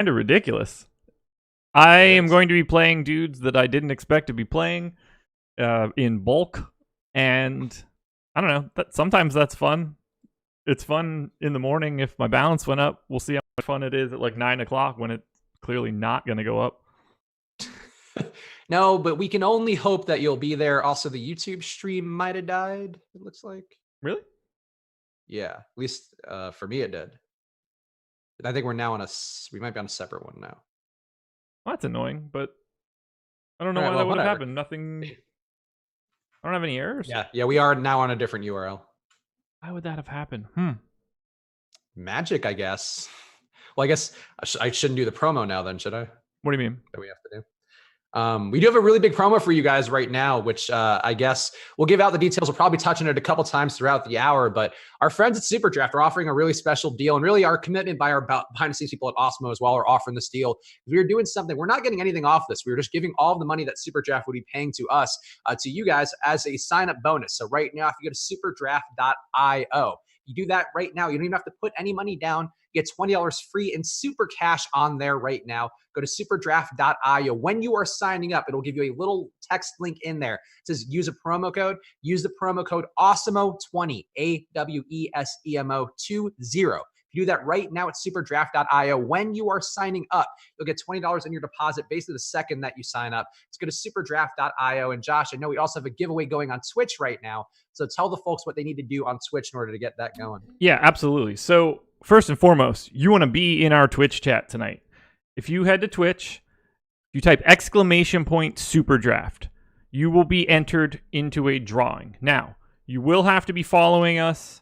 Kind of ridiculous. I It am is. going to be playing dudes that I didn't expect to be playing in bulk, and I don't know. Sometimes that's fun. It's fun in the morning if my balance went up. We'll see how much fun it is at like 9 o'clock when it's clearly not going to go up. No, but we can only hope that you'll be there. Also, the YouTube stream might have died, it looks like. Really? Yeah, at least for me it did. I think we're now on we might be on a separate one now. Well, that's annoying, but I don't know All right, why that well, would have whatever. happened. Nothing. I don't have any errors. Yeah, we are now on a different URL. Why would that have happened? Magic, I guess. Well, I guess I shouldn't do the promo now then, should I? What do you mean? That we have to do. We do have a really big promo for you guys right now, which I guess we'll give out the details. We'll probably touch on it a couple times throughout the hour, but our friends at Superdraft are offering a really special deal, and really our commitment by our behind the scenes people at Osmo as well are offering this deal. We are doing something. We're not getting anything off this. We were just giving all of the money that Superdraft would be paying to us, to you guys as a sign-up bonus. So right now, if you go to superdraft.io, you do that right now. You don't even have to put any money down. You get $20 free in super cash on there right now. Go to superdraft.io. When you are signing up, it'll give you a little text link in there. It says use a promo code. Use the promo code AWESEMO20, AWESEMO20. If you do that right now at superdraft.io, when you are signing up, you'll get $20 in your deposit basically the second that you sign up. Let's go to superdraft.io. And Josh, I know we also have a giveaway going on Twitch right now. So tell the folks what they need to do on Twitch in order to get that going. Yeah, absolutely. So first and foremost, you want to be in our Twitch chat tonight. If you head to Twitch, you type !superdraft, you will be entered into a drawing. Now, you will have to be following us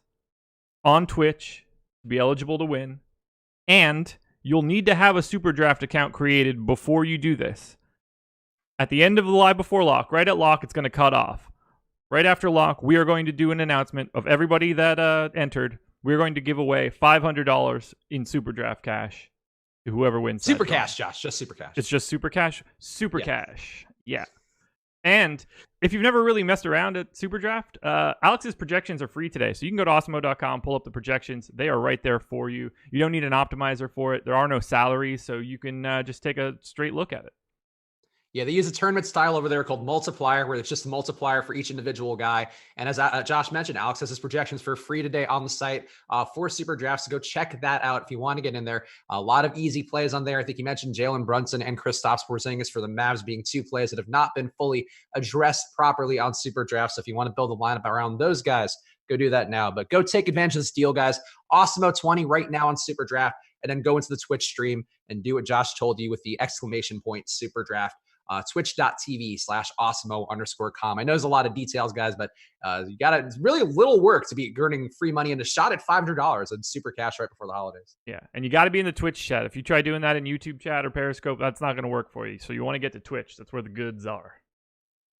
on Twitch to be eligible to win, and you'll need to have a Superdraft account created before you do this. At the end of the live before lock, right at lock, it's going to cut off. Right after lock, we are going to do an announcement of everybody that entered. We're going to give away $500 in Superdraft cash to whoever wins. Super cash, Josh. Just super cash. It's just super cash. Super cash. Yeah. And if you've never really messed around at Superdraft, Alex's projections are free today. So you can go to osmo.com, pull up the projections. They are right there for you. You don't need an optimizer for it. There are no salaries, so you can just take a straight look at it. Yeah, they use a tournament style over there called Multiplier, where it's just a multiplier for each individual guy. And as Josh mentioned, Alex has his projections for free today on the site for Super Drafts. So go check that out if you want to get in there. A lot of easy plays on there. I think you mentioned Jalen Brunson and Kristaps Porzingis for the Mavs being two plays that have not been fully addressed properly on Super Drafts. So if you want to build a lineup around those guys, go do that now. But go take advantage of this deal, guys. Awesemo20 right now on Super Draft, and then go into the Twitch stream and do what Josh told you with the exclamation point Super Draft. Twitch.tv/awesemo_com. I know there's a lot of details, guys, but you got to, it's really little work to be earning free money and a shot at $500 in super cash right before the holidays. Yeah. And you got to be in the Twitch chat. If you try doing that in YouTube chat or Periscope, that's not going to work for you. So you want to get to Twitch. That's where the goods are.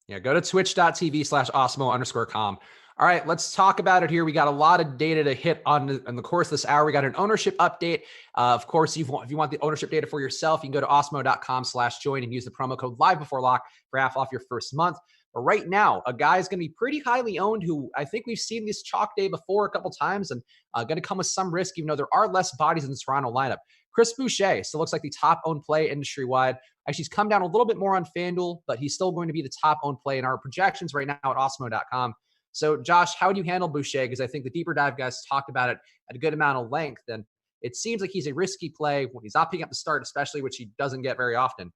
Yeah. Go to twitch.tv/awesemo_com. All right, let's talk about it here. We got a lot of data to hit on in the course of this hour. We got an ownership update. Of course, if you want the ownership data for yourself, you can go to osmo.com/join and use the promo code live before lock for half off your first month. But right now, a guy is going to be pretty highly owned who I think we've seen this chalk day before a couple times and going to come with some risk, even though there are less bodies in the Toronto lineup. Chris Boucher still looks like the top owned play industry-wide. Actually, he's come down a little bit more on FanDuel, but he's still going to be the top owned play in our projections right now at osmo.com. So, Josh, how do you handle Boucher? Because I think the deeper dive guys talked about it at a good amount of length. And it seems like he's a risky play when he's not picking up the start, especially, which he doesn't get very often.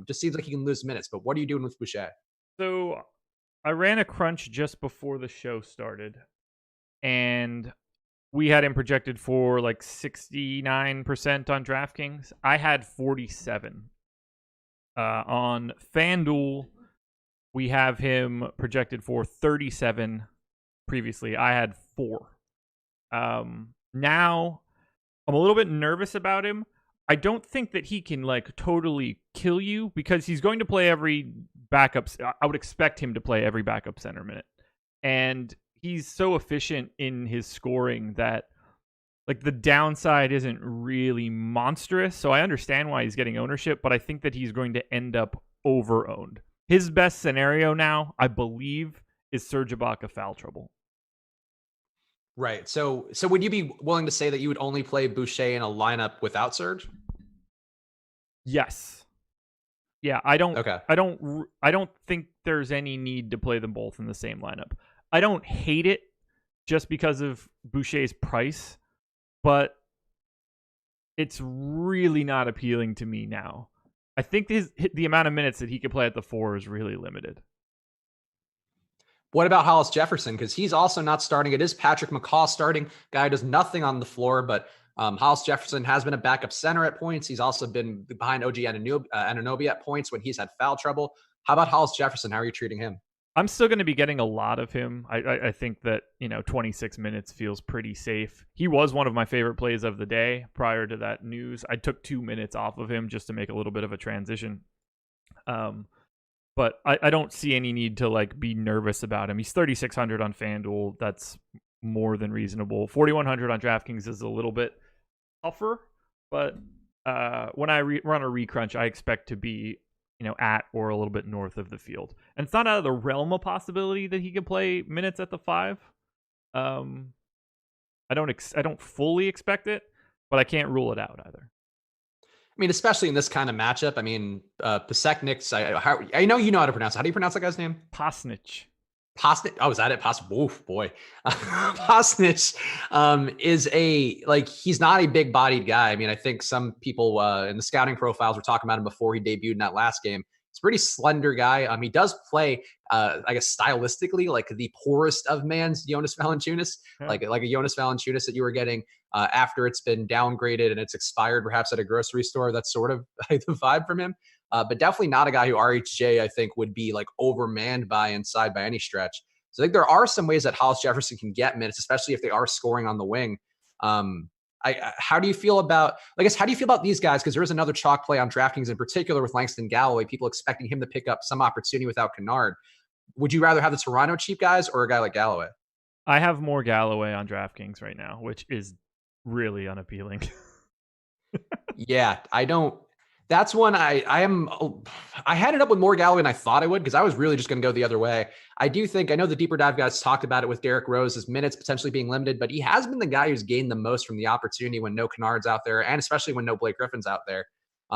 Just seems like he can lose minutes. But what are you doing with Boucher? So I ran a crunch just before the show started, and we had him projected for like 69% on DraftKings. I had 47. On FanDuel, we have him projected for 37 previously. I had 4. Now, I'm a little bit nervous about him. I don't think that he can like totally kill you because he's going to play every backup. I would expect him to play every backup center minute. And he's so efficient in his scoring that like the downside isn't really monstrous. So I understand why he's getting ownership, but I think that he's going to end up over-owned. His best scenario now, I believe, is Serge Ibaka foul trouble. Right. So would you be willing to say that you would only play Boucher in a lineup without Serge? Yes. Yeah, I don't Okay. I don't think there's any need to play them both in the same lineup. I don't hate it just because of Boucher's price, but it's really not appealing to me now. I think the amount of minutes that he could play at the 4 is really limited. What about Hollis Jefferson? Because he's also not starting. It is Patrick McCaw starting. Guy does nothing on the floor, but Hollis Jefferson has been a backup center at points. He's also been behind OG Anunoby at points when he's had foul trouble. How about Hollis Jefferson? How are you treating him? I'm still going to be getting a lot of him. I think that 26 minutes feels pretty safe. He was one of my favorite plays of the day prior to that news. I took 2 minutes off of him just to make a little bit of a transition. But I don't see any need to like be nervous about him. He's 3,600 on FanDuel. That's more than reasonable. 4,100 on DraftKings is a little bit tougher, but when I run a recrunch, I expect to be at or a little bit north of the field, and it's not out of the realm of possibility that he could play minutes at the 5. I don't fully expect it, but I can't rule it out either. I mean, especially in this kind of matchup. I mean, Pasekniks, I know you know how to pronounce it. How do you pronounce that guy's name? Pasnich. Pasnich. Oh, is that it? Oof, boy. Pasnich is he's not a big bodied guy. I mean, I think some people in the scouting profiles were talking about him before he debuted in that last game. He's a pretty slender guy. He does play, I guess, stylistically like the poorest of man's Jonas Valanciunas, like a Jonas Valanciunas that you were getting after it's been downgraded and it's expired, perhaps at a grocery store. That's sort of the vibe from him. But definitely not a guy who RHJ, I think, would be like overmanned by inside by any stretch. So I think there are some ways that Hollis Jefferson can get minutes, especially if they are scoring on the wing. How do you feel about, how do you feel about these guys? Because there is another chalk play on DraftKings in particular with Langston Galloway, people expecting him to pick up some opportunity without Kennard. Would you rather have the Toronto cheap guys or a guy like Galloway? I have more Galloway on DraftKings right now, which is really unappealing. Yeah, I don't. That's one I had it up with more Galloway than I thought I would, because I was really just going to go the other way. I know the deeper dive guys talked about it with Derrick Rose, his minutes potentially being limited, but he has been the guy who's gained the most from the opportunity when no Kennard's out there, and especially when no Blake Griffin's out there.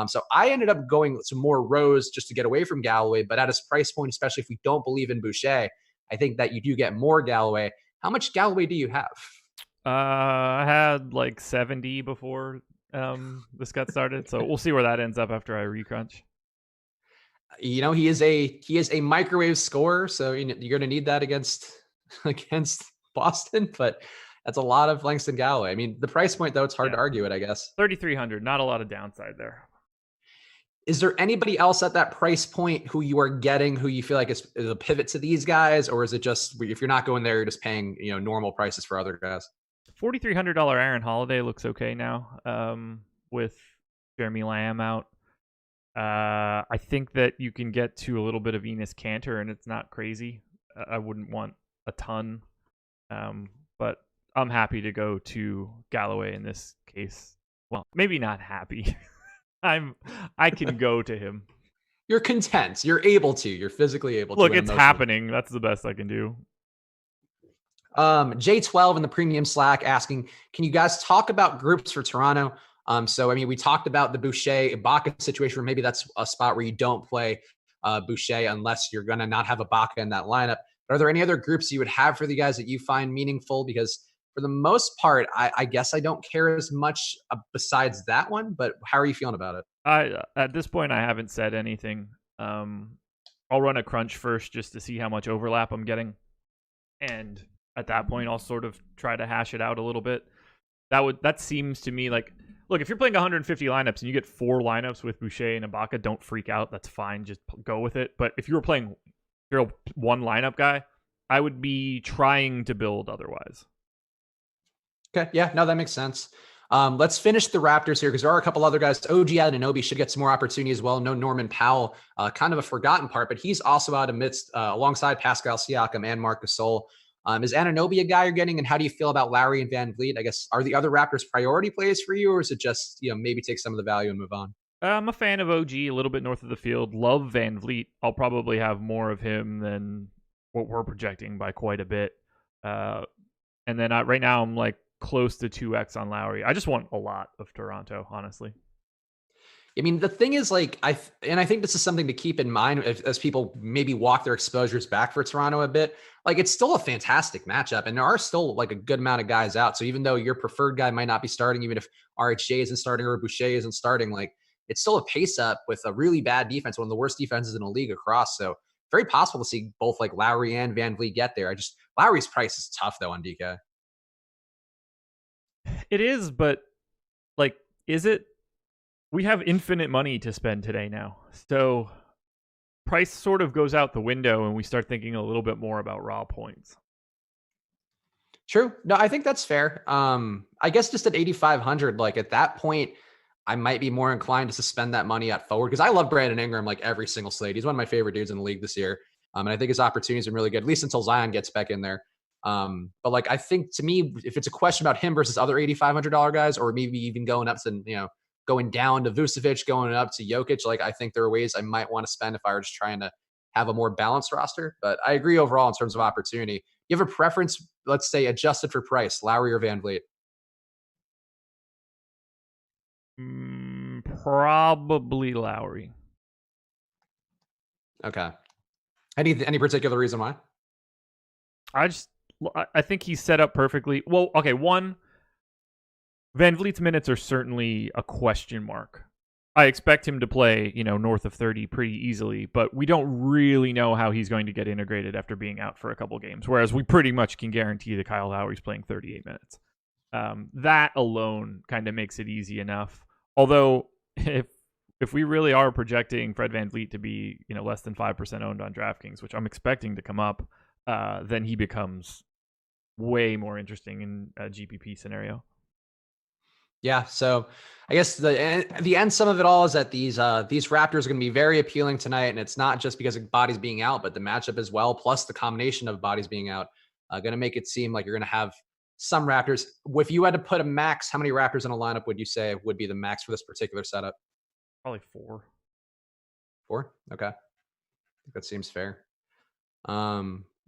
So I ended up going to more Rose just to get away from Galloway, but at his price point, especially if we don't believe in Boucher, I think that you do get more Galloway. How much Galloway do you have? I had like 70 before this got started, so we'll see where that ends up after I recrunch. He is a microwave scorer, so you're going to need that against Boston, but that's a lot of Langston Galloway. I mean, the price point though, it's hard to argue it, I guess. 3,300, not a lot of downside there. Is there anybody else at that price point who you are getting who you feel like is a pivot to these guys, or is it just if you're not going there, you're just paying normal prices for other guys? $4,300 Aaron Holiday looks okay now with Jeremy Lamb out. I think that you can get to a little bit of Enes Kanter, and it's not crazy. I wouldn't want a ton, but I'm happy to go to Galloway in this case. Well, maybe not happy. I can go to him. You're content. You're able to. You're physically able to. Look, it's happening. That's the best I can do. J12 in the premium Slack asking, can you guys talk about groups for Toronto? So, I mean, we talked about the Boucher Ibaka situation where maybe that's a spot where you don't play Boucher unless you're going to not have Ibaka in that lineup. But are there any other groups you would have for the guys that you find meaningful? Because for the most part, I guess I don't care as much besides that one, but how are you feeling about it? At this point, I haven't said anything. I'll run a crunch first just to see how much overlap I'm getting. And at that point, I'll sort of try to hash it out a little bit. That seems to me like, look, if you're playing 150 lineups and you get 4 lineups with Boucher and Ibaka, don't freak out. That's fine. Just go with it. But if you're a one lineup guy, I would be trying to build otherwise. Okay. Yeah, no, that makes sense. Let's finish the Raptors here because there are a couple other guys. OG Anunoby should get some more opportunity as well. No Norman Powell, kind of a forgotten part, but he's also out amidst alongside Pascal Siakam and Marc Gasol. Is Anunoby a guy you're getting, and how do you feel about Lowry and Van Vliet? I guess, are the other Raptors priority plays for you, or is it just maybe take some of the value and move on? I'm a fan of OG, a little bit north of the field. Love Van Vliet. I'll probably have more of him than what we're projecting by quite a bit. And then right now I'm like close to 2x on Lowry. I just want a lot of Toronto, honestly. I mean, the thing is, like, I think this is something to keep in mind as people maybe walk their exposures back for Toronto a bit. Like, it's still a fantastic matchup, and there are still like a good amount of guys out. So even though your preferred guy might not be starting, even if RHJ isn't starting or Boucher isn't starting, like it's still a pace up with a really bad defense, one of the worst defenses in the league across. So very possible to see both like Lowry and Van Vliet get there. Lowry's price is tough though on DK. It is, but like, is it? We have infinite money to spend today now. So price sort of goes out the window and we start thinking a little bit more about raw points. True. No, I think that's fair. I guess just at 8,500, like at that point, I might be more inclined to suspend that money at forward because I love Brandon Ingram like every single slate. He's one of my favorite dudes in the league this year. And I think his opportunities are really good, at least until Zion gets back in there. But like I think to me, if it's a question about him versus other $8,500 guys, or maybe even going up to, going down to Vucevic, going up to Jokic, like I think there are ways I might want to spend if I were just trying to have a more balanced roster. But I agree overall in terms of opportunity. You have a preference, let's say adjusted for price, Lowry or Van Vliet? Probably Lowry. Okay. Any particular reason why? I think he's set up perfectly. Well, okay, one, Van Vliet's minutes are certainly a question mark. I expect him to play, north of 30 pretty easily, but we don't really know how he's going to get integrated after being out for a couple games, whereas we pretty much can guarantee that Kyle Lowry's playing 38 minutes. That alone kind of makes it easy enough. Although, if we really are projecting Fred Van Vliet to be, less than 5% owned on DraftKings, which I'm expecting to come up, then he becomes way more interesting in a GPP scenario. Yeah, so I guess the end sum of it all is that these Raptors are going to be very appealing tonight, and it's not just because of bodies being out, but the matchup as well, plus the combination of bodies being out, going to make it seem like you're going to have some Raptors. If you had to put a max, how many Raptors in a lineup would you say would be the max for this particular setup? Probably 4. 4? Okay, I think that seems fair.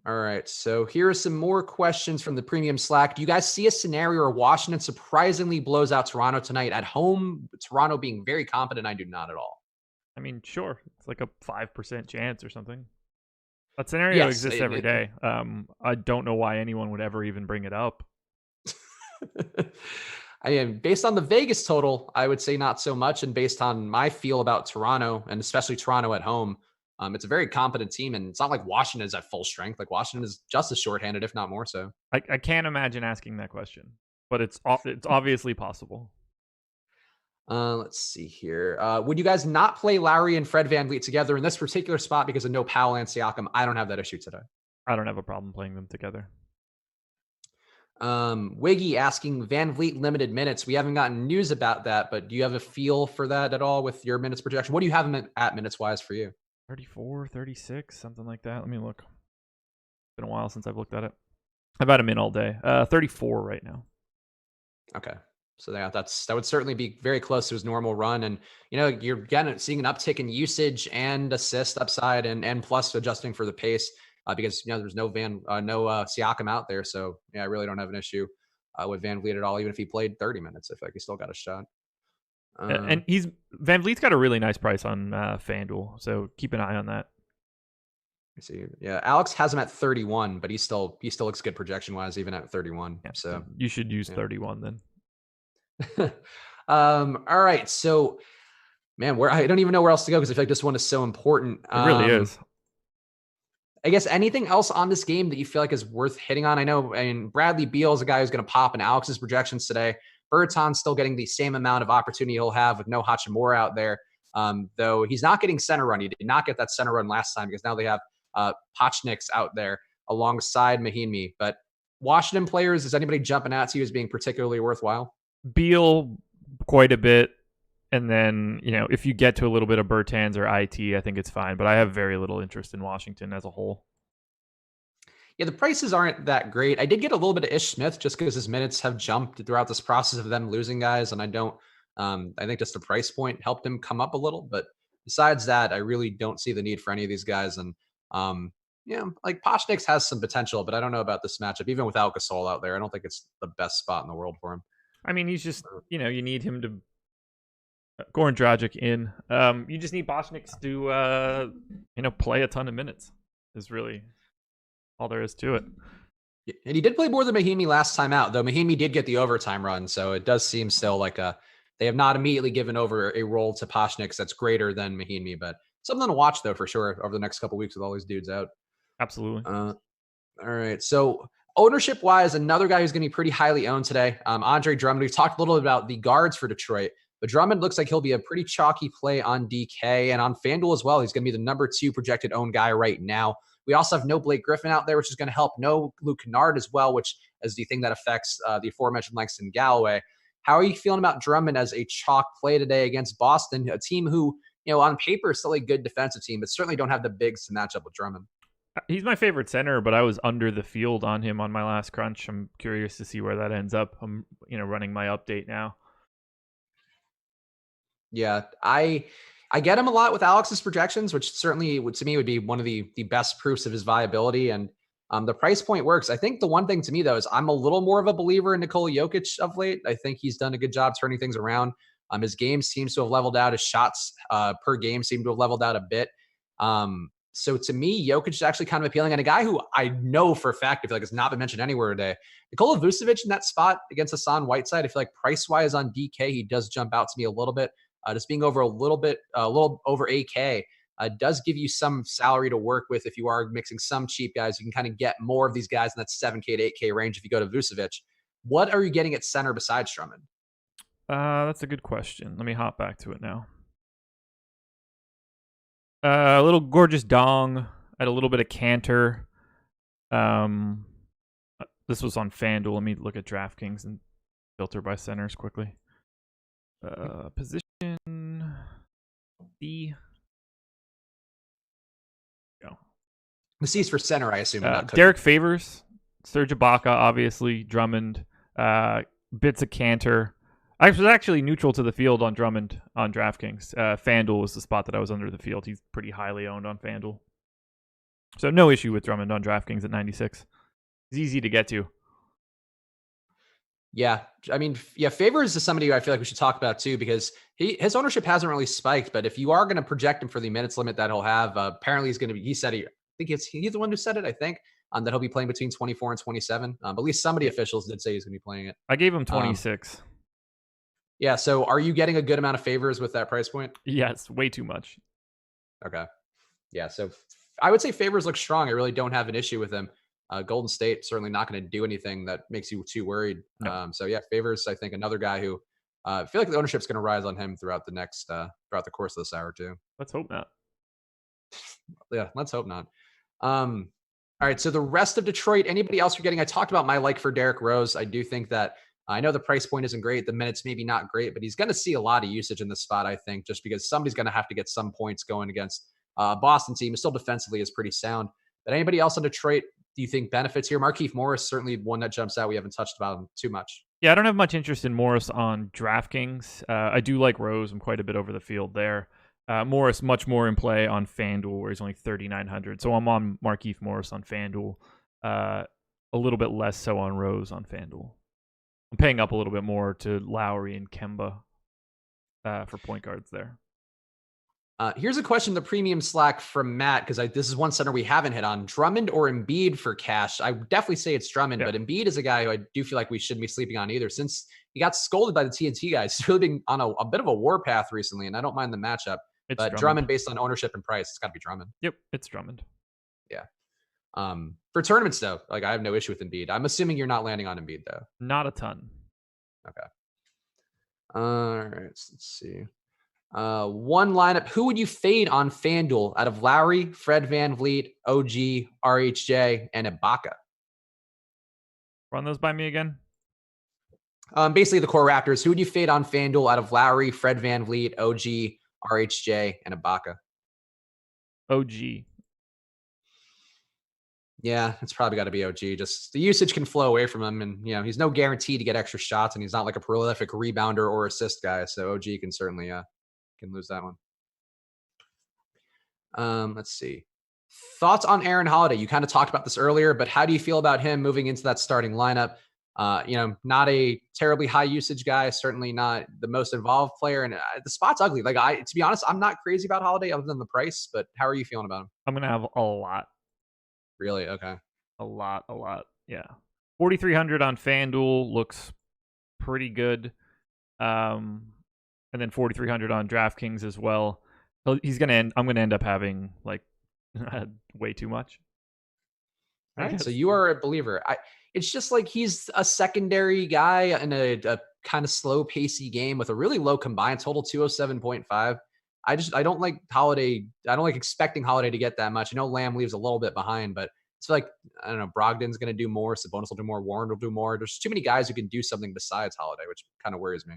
All right, so here are some more questions from the premium Slack. Do you guys see a scenario where Washington surprisingly blows out Toronto tonight at home? Toronto being very competent, I do not at all. I mean, sure, it's like a 5% chance or something. That scenario exists every day. I don't know why anyone would ever even bring it up. I mean, based on the Vegas total, I would say not so much. And based on my feel about Toronto, and especially Toronto at home, it's a very competent team, and it's not like Washington is at full strength. Like Washington is just as shorthanded, if not more so. I can't imagine asking that question, but it's obviously possible. Let's see here. Would you guys not play Lowry and Fred Van Vliet together in this particular spot because of no Powell and Siakam? I don't have that issue today. I don't have a problem playing them together. Wiggy asking Van Vliet limited minutes. We haven't gotten news about that, but do you have a feel for that at all with your minutes projection? What do you have him at minutes wise for you? 34, 36, something like that. Let me look. It's been a while since I've looked at it. I've had him in all day. 34 right now. Okay. So that would certainly be very close to his normal run. And, you're seeing an uptick in usage and assist upside and plus adjusting for the pace because, there's no Siakam out there. So, yeah, I really don't have an issue with Van Vliet at all, even if he played 30 minutes. I feel like he still got a shot. And Van Vliet's got a really nice price on FanDuel, so keep an eye on that. I see. Yeah, Alex has him at 31, but he still looks good projection wise, even at 31. Yeah, so you should use 31 then. All right. So, man, I don't even know where else to go because I feel like this one is so important. It really is. I guess anything else on this game that you feel like is worth hitting on? I mean, Bradley Beal is a guy who's going to pop in Alex's projections today. Berton's still getting the same amount of opportunity he'll have with no Hachimura out there, though he's not getting center run. He did not get that center run last time because now they have Pochniks out there alongside Mahinmi. But Washington players, is anybody jumping out to you as being particularly worthwhile? Beal, quite a bit. And then, if you get to a little bit of Bertans or IT, I think it's fine. But I have very little interest in Washington as a whole. Yeah, the prices aren't that great. I did get a little bit of Ish Smith just because his minutes have jumped throughout this process of them losing guys. And I think just the price point helped him come up a little. But besides that, I really don't see the need for any of these guys. And, like Pochniks has some potential, but I don't know about this matchup. Even without Gasol out there, I don't think it's the best spot in the world for him. I mean, he's just, you need him to Goran Dragic in. You just need Boschniks to play a ton of minutes. Is really all there is to it. And he did play more than Mahinmi last time out, though Mahinmi did get the overtime run. So it does seem still like they have not immediately given over a role to Boschniks that's greater than Mahinmi, but something to watch though for sure over the next couple of weeks with all these dudes out. Absolutely. All right. So ownership wise, another guy who's going to be pretty highly owned today, Andre Drummond. We've talked a little bit about the guards for Detroit, but Drummond looks like he'll be a pretty chalky play on DK and on FanDuel as well. He's going to be the number 2 projected owned guy right now. We also have no Blake Griffin out there, which is going to help. No Luke Kennard as well, which is the thing that affects the aforementioned Langston Galloway. How are you feeling about Drummond as a chalk play today against Boston, a team who, on paper is still a good defensive team, but certainly don't have the bigs to match up with Drummond? He's my favorite center, but I was under the field on him on my last crunch. I'm curious to see where that ends up. I'm, running my update now. Yeah, I get him a lot with Alex's projections, which certainly to me would be one of the best proofs of his viability. And the price point works. I think the one thing to me though is I'm a little more of a believer in Nikola Jokic of late. I think he's done a good job turning things around. His game seems to have leveled out. His shots per game seem to have leveled out a bit. So to me, Jokic is actually kind of appealing. And a guy who I know for a fact, I feel like has not been mentioned anywhere today, Nikola Vucevic in that spot against Hassan Whiteside. I feel like price-wise on DK, he does jump out to me a little bit. Just being over a little over 8K does give you some salary to work with. If you are mixing some cheap guys, you can kind of get more of these guys in that 7K to 8K range if you go to Vucevic. What are you getting at center besides Drummond? That's a good question. Let me hop back to it now. A little Gorgeous Dong at a little bit of Cantor. This was on FanDuel. Let me look at DraftKings and filter by centers quickly. Position C. Go. The C's for center, I assume. Derek Favors, Serge Ibaka, obviously Drummond, bits of Cantor. I was actually neutral to the field on Drummond on DraftKings. FanDuel was the spot that I was under the field. He's pretty highly owned on FanDuel. So no issue with Drummond on DraftKings at 96. He's easy to get to. Yeah. I mean, Favors is somebody who I feel like we should talk about too, because his ownership hasn't really spiked, but if you are going to project him for the minutes limit that he'll have, apparently he's going to be, he's the one who said it, I think, that he'll be playing between 24 and 27. At least somebody officials did say he's going to be playing it. I gave him 26. Yeah. So are you getting a good amount of Favors with that price point? Yes. Way too much. Okay. Yeah. So I would say Favors look strong. I really don't have an issue with him. Golden State certainly not going to do anything that makes you too worried. No. So yeah, Favors, I think another guy who I feel like the ownership's going to rise on him throughout the course of this hour too. Let's hope not. Yeah, let's hope not. All right. So the rest of Detroit, anybody else you're getting? I talked about my like for Derrick Rose. I do think that I know the price point isn't great. The minutes maybe not great, but he's going to see a lot of usage in this spot, I think, just because somebody's going to have to get some points going against Boston team. Still defensively is pretty sound. But anybody else in Detroit do you think benefits here? Markieff Morris, certainly one that jumps out. We haven't touched about him too much. Yeah, I don't have much interest in Morris on DraftKings. I do like Rose. I'm quite a bit over the field there. Morris, much more in play on FanDuel, where he's only 3,900. So I'm on Markieff Morris on FanDuel. A little bit less so on Rose on FanDuel. I'm paying up a little bit more to Lowry and Kemba for point guards there. Here's a question in the premium Slack from Matt, because this is one center we haven't hit on. Drummond or Embiid for cash? I would definitely say it's Drummond, but Embiid is a guy who I do feel like we shouldn't be sleeping on either, since he got scolded by the TNT guys. He's really been on a bit of a warpath recently, and I don't mind the matchup. But Drummond based on ownership and price, it's got to be Drummond. Yep, it's Drummond. Yeah. For tournaments, though, like I have no issue with Embiid. I'm assuming you're not landing on Embiid, though. Not a ton. Okay. All right, let's see. One lineup. Who would you fade on FanDuel out of Lowry, Fred VanVleet, OG, RHJ, and Ibaka? Run those by me again. Basically the core Raptors. Who would you fade on FanDuel out of Lowry, Fred VanVleet, OG, RHJ, and Ibaka? OG. Yeah, it's probably got to be OG. Just the usage can flow away from him, and he's no guarantee to get extra shots, and he's not like a prolific rebounder or assist guy. So OG can certainly can lose that one. Let's see. Thoughts on Aaron Holiday? You kind of talked about this earlier, but how do you feel about him moving into that starting lineup? Not a terribly high usage guy, certainly not the most involved player. And the spot's ugly. To be honest, I'm not crazy about Holiday other than the price, but how are you feeling about him? I'm going to have a lot. Really? Okay. A lot. Yeah. 4,300 on FanDuel looks pretty good. And then 4,300 on DraftKings as well. So I'm going to end up having like way too much. All right. So you are a believer. It's just like he's a secondary guy in a kind of slow pacey game with a really low combined total 207.5. I don't like Holiday. I don't like expecting Holiday to get that much. I know Lamb leaves a little bit behind, but it's like, I don't know, Brogdon's going to do more. Sabonis will do more. Warren will do more. There's too many guys who can do something besides Holiday, which kind of worries me.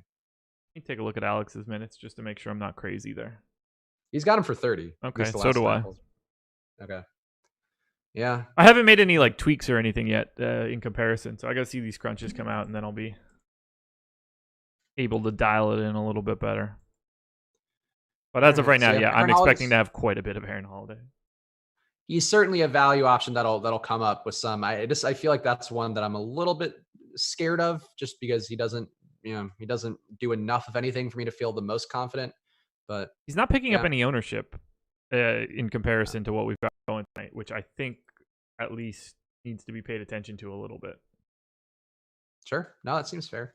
Let me take a look at Alex's minutes just to make sure I'm not crazy there. He's got him for 30. Okay, so do I. Okay. Yeah. I haven't made any like tweaks or anything yet in comparison, so I got to see these crunches come out, and then I'll be able to dial it in a little bit better. But as of right now, yeah, I'm expecting to have quite a bit of Aaron Holiday. He's certainly a value option that'll come up with some. I feel like that's one that I'm a little bit scared of, just because he doesn't do enough of anything for me to feel the most confident. But he's not picking up any ownership in comparison to what we've got going tonight, which I think at least needs to be paid attention to a little bit. Sure. No, that seems fair.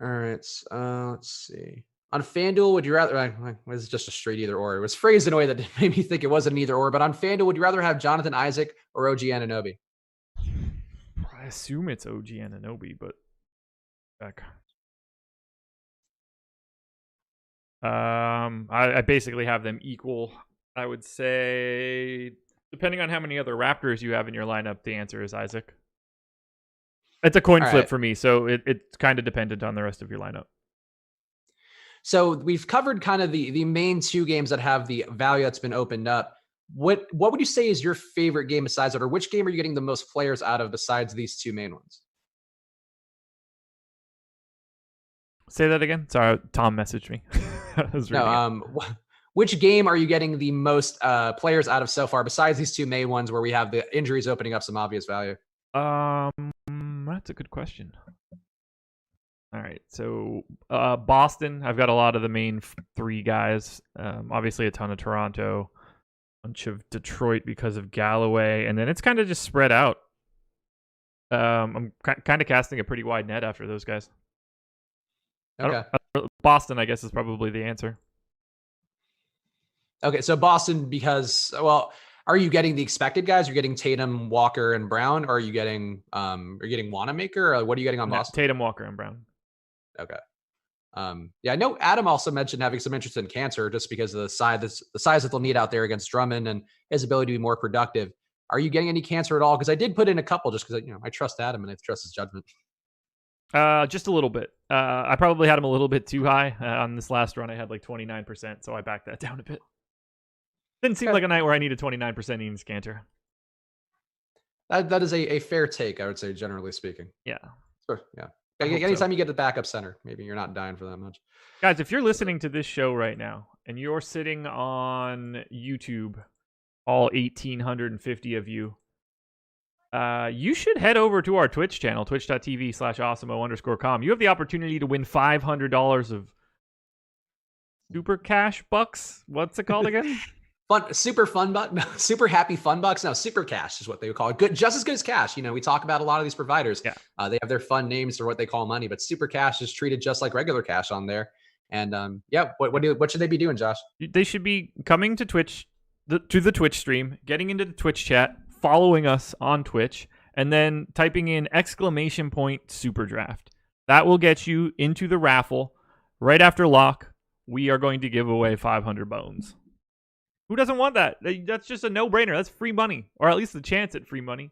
All right. Let's see. On FanDuel, would you rather? This is just a straight either or. It was phrased in a way that made me think it wasn't an either or. But on FanDuel, would you rather have Jonathan Isaac or OG Anunoby? I assume it's OG Anunoby, but I basically have them equal. I would say, depending on how many other Raptors you have in your lineup, the answer is Isaac. It's a coin flip for me, so it's kind of dependent on the rest of your lineup. So we've covered kind of the main two games that have the value that's been opened up. What would you say is your favorite game besides that, or which game are you getting the most players out of besides these two main ones? Say that again. Sorry, Tom messaged me. Which game are you getting the most players out of so far besides these two main ones where we have the injuries opening up some obvious value? That's a good question. All right, so Boston, I've got a lot of the main three guys. Obviously, a ton of Toronto, a bunch of Detroit because of Galloway, and then it's kind of just spread out. I'm kind of casting a pretty wide net after those guys. Okay. Boston, I guess, is probably the answer. Okay, so Boston because, are you getting the expected guys? You're getting Tatum, Walker, and Brown, or are you getting Wanamaker? Or what are you getting on Boston? Tatum, Walker, and Brown. Okay. I know Adam also mentioned having some interest in Cantor just because of the size that they'll need out there against Drummond and his ability to be more productive. Are you getting any Cantor at all? Because I did put in a couple just because I trust Adam and I trust his judgment. Just a little bit. I probably had him a little bit too high on this last run. I had like 29%, so I backed that down a bit. Didn't seem like a night where I needed 29% Enes Cantor. That is a fair take, I would say, generally speaking. Yeah. Sure. Yeah. Anytime you get the backup center, maybe you're not dying for that much. Guys, if you're listening to this show right now and you're sitting on YouTube, all 1,850 of you, you should head over to our Twitch channel, twitch.tv/awesemo_com. You have the opportunity to win $500 of super cash bucks. What's it called again? Super fun buck, no, super happy fun bucks. No, super cash is what they would call it. Good, just as good as cash. We talk about a lot of these providers. Yeah. They have their fun names for what they call money, but super cash is treated just like regular cash on there. And what should they be doing, Josh? They should be coming to Twitch, to the Twitch stream, getting into the Twitch chat, following us on Twitch, and then typing in !super draft. That will get you into the raffle. Right after lock, we are going to give away 500 bones. Who doesn't want that? That's just a no-brainer. That's free money, or at least the chance at free money.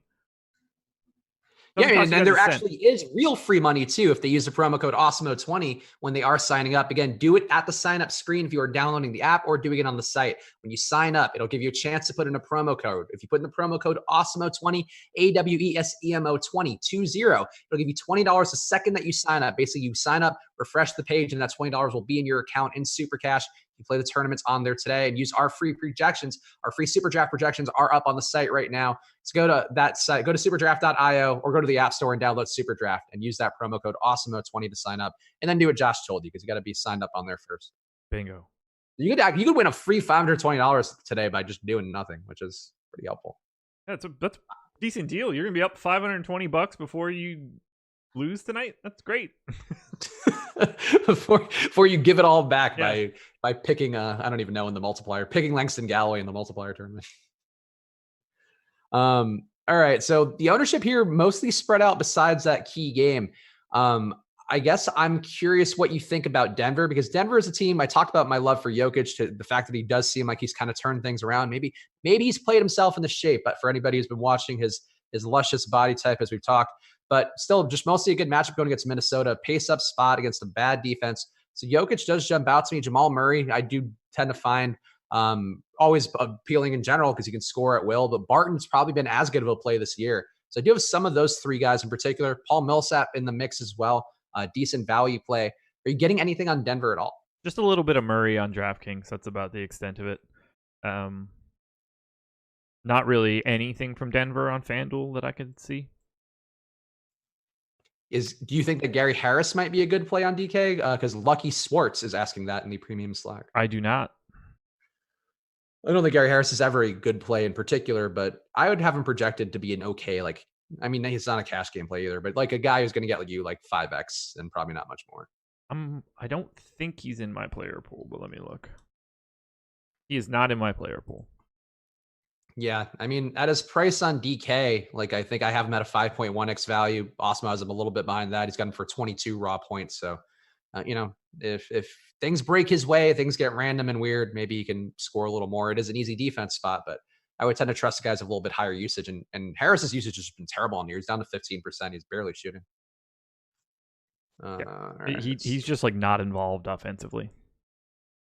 And there actually is real free money too if they use the promo code AWESEMO20 when they are signing up. Again, do it at the sign-up screen if you are downloading the app or doing it on the site. When you sign up, it'll give you a chance to put in a promo code. If you put in the promo code AWESEMO20, AWESEMO20, it'll give you $20 the second that you sign up. Basically, you sign up, refresh the page, and that $20 will be in your account in Super Cash. You play the tournaments on there today and use our free projections. Our free super draft projections are up on the site right now. So go to that site, go to superdraft.io or go to the App Store and download Superdraft and use that promo code AWESEMO20 to sign up. And then do what Josh told you because you got to be signed up on there first. Bingo. You could win a free $520 today by just doing nothing, which is pretty helpful. Yeah, that's a decent deal. You're gonna be up $520 before you lose tonight. That's great. before you give it all back by picking I don't even know in the multiplier, picking Langston Galloway in the multiplier tournament. All right, so the ownership here mostly spread out besides that key game. I guess I'm curious what you think about Denver, because Denver is a team. I talked about my love for Jokic, to the fact that he does seem like he's kind of turned things around. Maybe he's played himself in the shape, but for anybody who's been watching his luscious body type, as we've talked, but still just mostly a good matchup going against Minnesota, pace up spot against a bad defense. So Jokic does jump out to me. Jamal Murray, I do tend to find always appealing in general because he can score at will, but Barton's probably been as good of a play this year. So I do have some of those three guys in particular. Paul Millsap in the mix as well. Decent value play. Are you getting anything on Denver at all? Just a little bit of Murray on DraftKings. That's about the extent of it. Not really anything from Denver on FanDuel that I can see. Do you think that Gary Harris might be a good play on DK? Because Lucky Swartz is asking that in the premium Slack. I do not. I don't think Gary Harris is ever a good play in particular, but I would have him projected to be an okay, he's not a cash game play either, but like a guy who's going to get you 5x and probably not much more. I don't think he's in my player pool, but let me look. He is not in my player pool. Yeah, at his price on DK, I think I have him at a 5.1x value. Osmo has him a little bit behind that. He's got him for 22 raw points. So, if things break his way, things get random and weird, maybe he can score a little more. It is an easy defense spot, but I would tend to trust the guys with a little bit higher usage. And Harris's usage has been terrible on here. He's down to 15%. He's barely shooting. Right. He's just not involved offensively.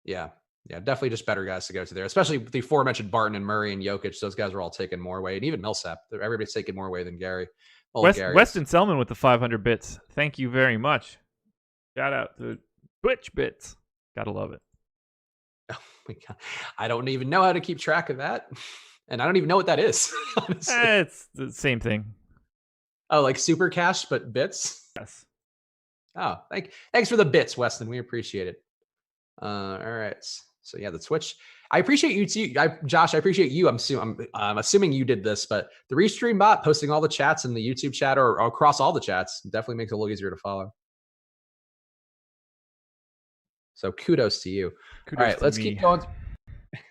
Yeah, definitely just better guys to go to there, especially the aforementioned Barton and Murray and Jokic. Those guys are all taking more away, and even Millsap. Everybody's taking more away than Gary. Weston Selman with the 500 bits. Thank you very much. Shout out to Twitch bits. Gotta love it. Oh my God. I don't even know how to keep track of that. And I don't even know what that is. It's the same thing. Oh, like super cash, but bits? Yes. Oh, thanks for the bits, Weston. We appreciate it. All right. So yeah, the Twitch. I appreciate you too. Josh, I appreciate you. I'm assuming you did this, but the Restream bot posting all the chats in the YouTube chat or across all the chats definitely makes it a little easier to follow. So kudos to you. All right, let's keep going.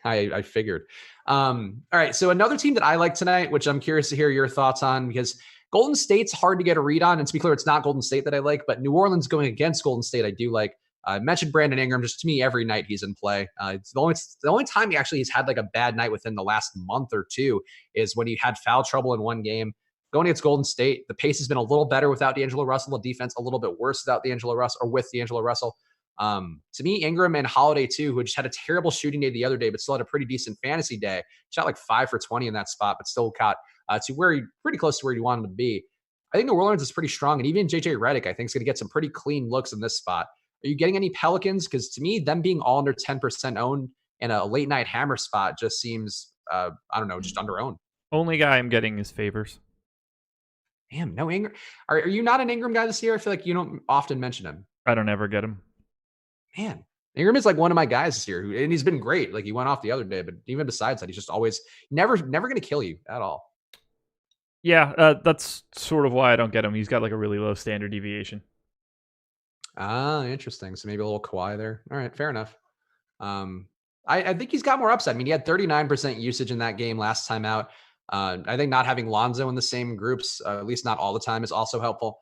I figured. All right, so another team that I like tonight, which I'm curious to hear your thoughts on, because Golden State's hard to get a read on. And to be clear, it's not Golden State that I like, but New Orleans going against Golden State, I do like. I mentioned Brandon Ingram. Just to me, every night he's in play. It's the only time he's had a bad night within the last month or two is when he had foul trouble in one game. Going against Golden State, the pace has been a little better without D'Angelo Russell. The defense a little bit worse without D'Angelo Russell or with D'Angelo Russell. To me, Ingram and Holiday too, who just had a terrible shooting day the other day, but still had a pretty decent fantasy day. Shot 5 for 20 in that spot, but still got to where he pretty close to where he wanted to be. I think New Orleans is pretty strong, and even JJ Redick, I think, is going to get some pretty clean looks in this spot. Are you getting any Pelicans? Because to me, them being all under 10% owned in a late night hammer spot just seems, just under owned. Only guy I'm getting is Favors. Damn, no Ingram. Are you not an Ingram guy this year? I feel like you don't often mention him. I don't ever get him. Man, Ingram is one of my guys this year, and he's been great. He went off the other day, but even besides that, he's just always never going to kill you at all. Yeah, that's sort of why I don't get him. He's got a really low standard deviation. Ah, interesting. So maybe a little Kawhi there. All right, fair enough. I think he's got more upside. He had 39% usage in that game last time out. I think not having Lonzo in the same groups, at least not all the time, is also helpful.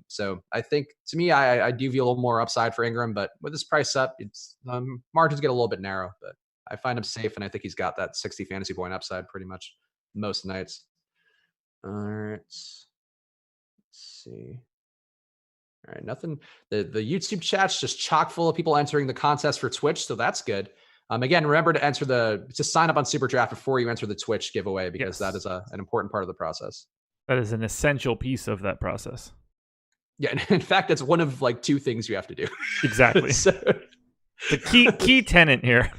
So I think to me, I do view a little more upside for Ingram, but with his price up, it's margins get a little bit narrow, but I find him safe. And I think he's got that 60 fantasy point upside pretty much most nights. All right. Let's see. All right. Nothing. The YouTube chat's just chock full of people entering the contest for Twitch. So that's good. Again, remember to sign up on Superdraft before you enter the Twitch giveaway, because that is an important part of the process. That is an essential piece of that process. Yeah, in fact, it's one of 2 things you have to do. Exactly. The key tenant here.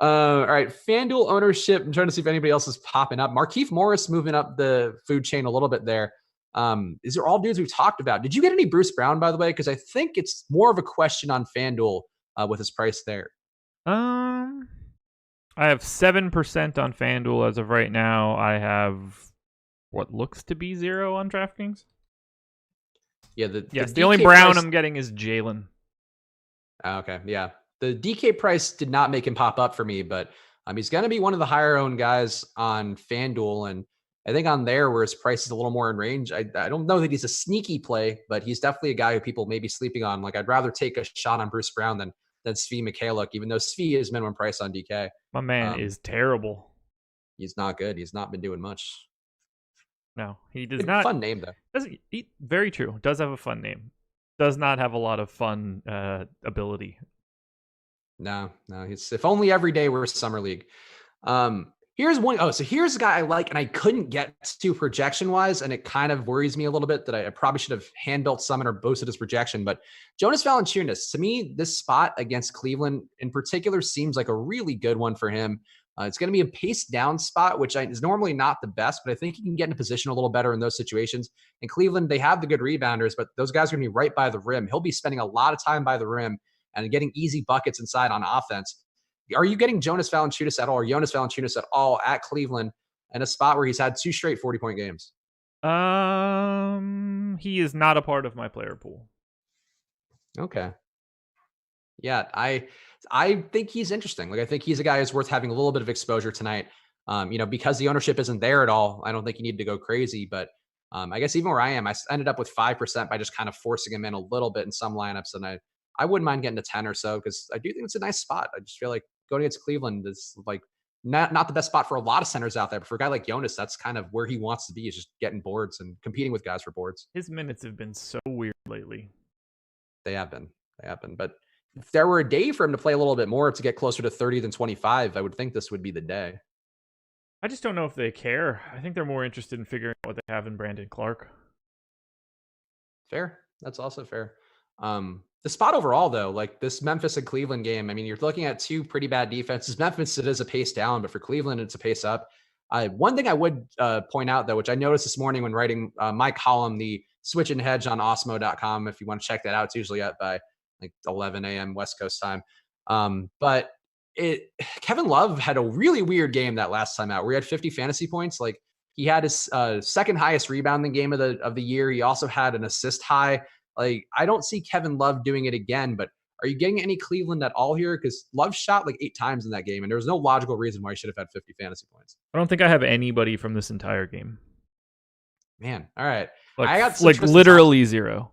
All right, FanDuel ownership. I'm trying to see if anybody else is popping up. Markieff Morris moving up the food chain a little bit there. These are all dudes we've talked about. Did you get any Bruce Brown, by the way? Because I think it's more of a question on FanDuel with his price there. I have 7% on FanDuel as of right now. I have what looks to be 0 on DraftKings. Yeah, the only Brown I'm getting is Jalen. Okay, yeah. The DK price did not make him pop up for me, but he's going to be one of the higher owned guys on FanDuel. And I think on there where his price is a little more in range, I don't know that he's a sneaky play, but he's definitely a guy who people may be sleeping on. Like I'd rather take a shot on Bruce Brown than Svi Mikhailuk, even though Svi is minimum price on DK. My man is terrible. He's not good. He's not been doing much. No, he does not. Fun name though. Very true. Does have a fun name. Does not have a lot of fun ability. No. He's if only every day were Summer League. Here's one. Oh, so here's a guy I like, and I couldn't get to projection wise, and it kind of worries me a little bit that I probably should have hand built summon or boosted his projection. But Jonas Valanciunas, to me, this spot against Cleveland in particular seems like a really good one for him. It's going to be a pace down spot, which is normally not the best, but I think he can get in a position a little better in those situations. In Cleveland, they have the good rebounders, but those guys are going to be right by the rim. He'll be spending a lot of time by the rim and getting easy buckets inside on offense. Are you getting Jonas Valanciunas at all, or Jonas Valanciunas at all at Cleveland in a spot where he's had 2 straight 40-point games? He is not a part of my player pool. Okay. Yeah, I think he's interesting. Like I think he's a guy who's worth having a little bit of exposure tonight. Because the ownership isn't there at all, I don't think you need to go crazy. But I guess even where I am, I ended up with 5% by just kind of forcing him in a little bit in some lineups, and I wouldn't mind getting to 10 or so because I do think it's a nice spot. I just feel like going against Cleveland is like not the best spot for a lot of centers out there, but for a guy like Jonas, that's kind of where he wants to be, is just getting boards and competing with guys for boards. His minutes have been so weird lately. They have been. But if there were a day for him to play a little bit more to get closer to 30 than 25, I would think this would be the day. I just don't know if they care. I think they're more interested in figuring out what they have in Brandon Clark. Fair. That's also fair. The spot overall, though, like this Memphis and Cleveland game, I mean, you're looking at 2 pretty bad defenses. Memphis, it is a pace down, but for Cleveland, it's a pace up. One thing I would point out, though, which I noticed this morning when writing my column, the Switch and Hedge on Osmo.com, if you want to check that out, it's usually up by like 11 a.m. West Coast time. But Kevin Love had a really weird game that last time out where he had 50 fantasy points. Like he had his second highest rebounding game of the year. He also had an assist high. Like I don't see Kevin Love doing it again, but are you getting any Cleveland at all here? Because Love shot like 8 times in that game, and there was no logical reason why he should have had 50 fantasy points. I don't think I have anybody from this entire game. Man, all right. I got literally 0.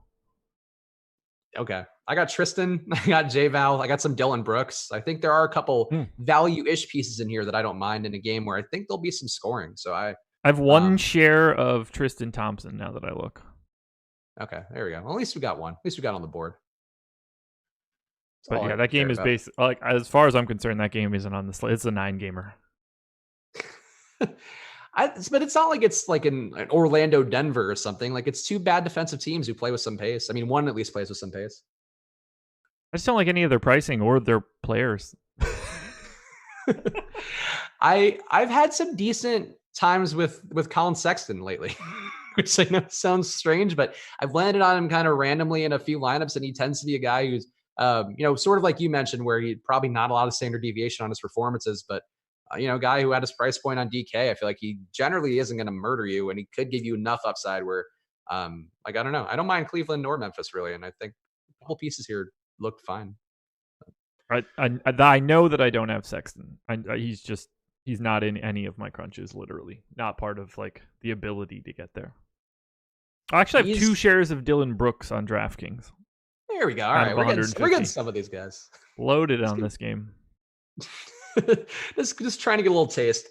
Okay. I got Tristan. I got J-Val. I got some Dylan Brooks. I think there are a couple value-ish pieces in here that I don't mind in a game where I think there'll be some scoring. So I have 1 share of Tristan Thompson now that I look. Okay, there we go. Well, at least we got one. At least we got on the board. But yeah, that game is based, like, as far as I'm concerned, that game isn't on the slate. It's a 9-gamer. But it's not like it's like an Orlando, Denver or something. Like it's 2 bad defensive teams who play with some pace. I mean, one at least plays with some pace. I just don't like any of their pricing or their players. I've had some decent times with Colin Sexton lately, which I know sounds strange, but I've landed on him kind of randomly in a few lineups, and he tends to be a guy who's, sort of like you mentioned, where he probably not a lot of standard deviation on his performances, but guy who had his price point on DK, I feel like he generally isn't going to murder you, and he could give you enough upside where, I don't know. I don't mind Cleveland nor Memphis really, and I think a couple pieces here look fine. I know that I don't have Sexton. He's not in any of my crunches, literally. Not part of like the ability to get there. I actually have 2 shares of Dylan Brooks on DraftKings. There we go. All right, we're getting some of these guys. Loaded on this game. just trying to get a little taste.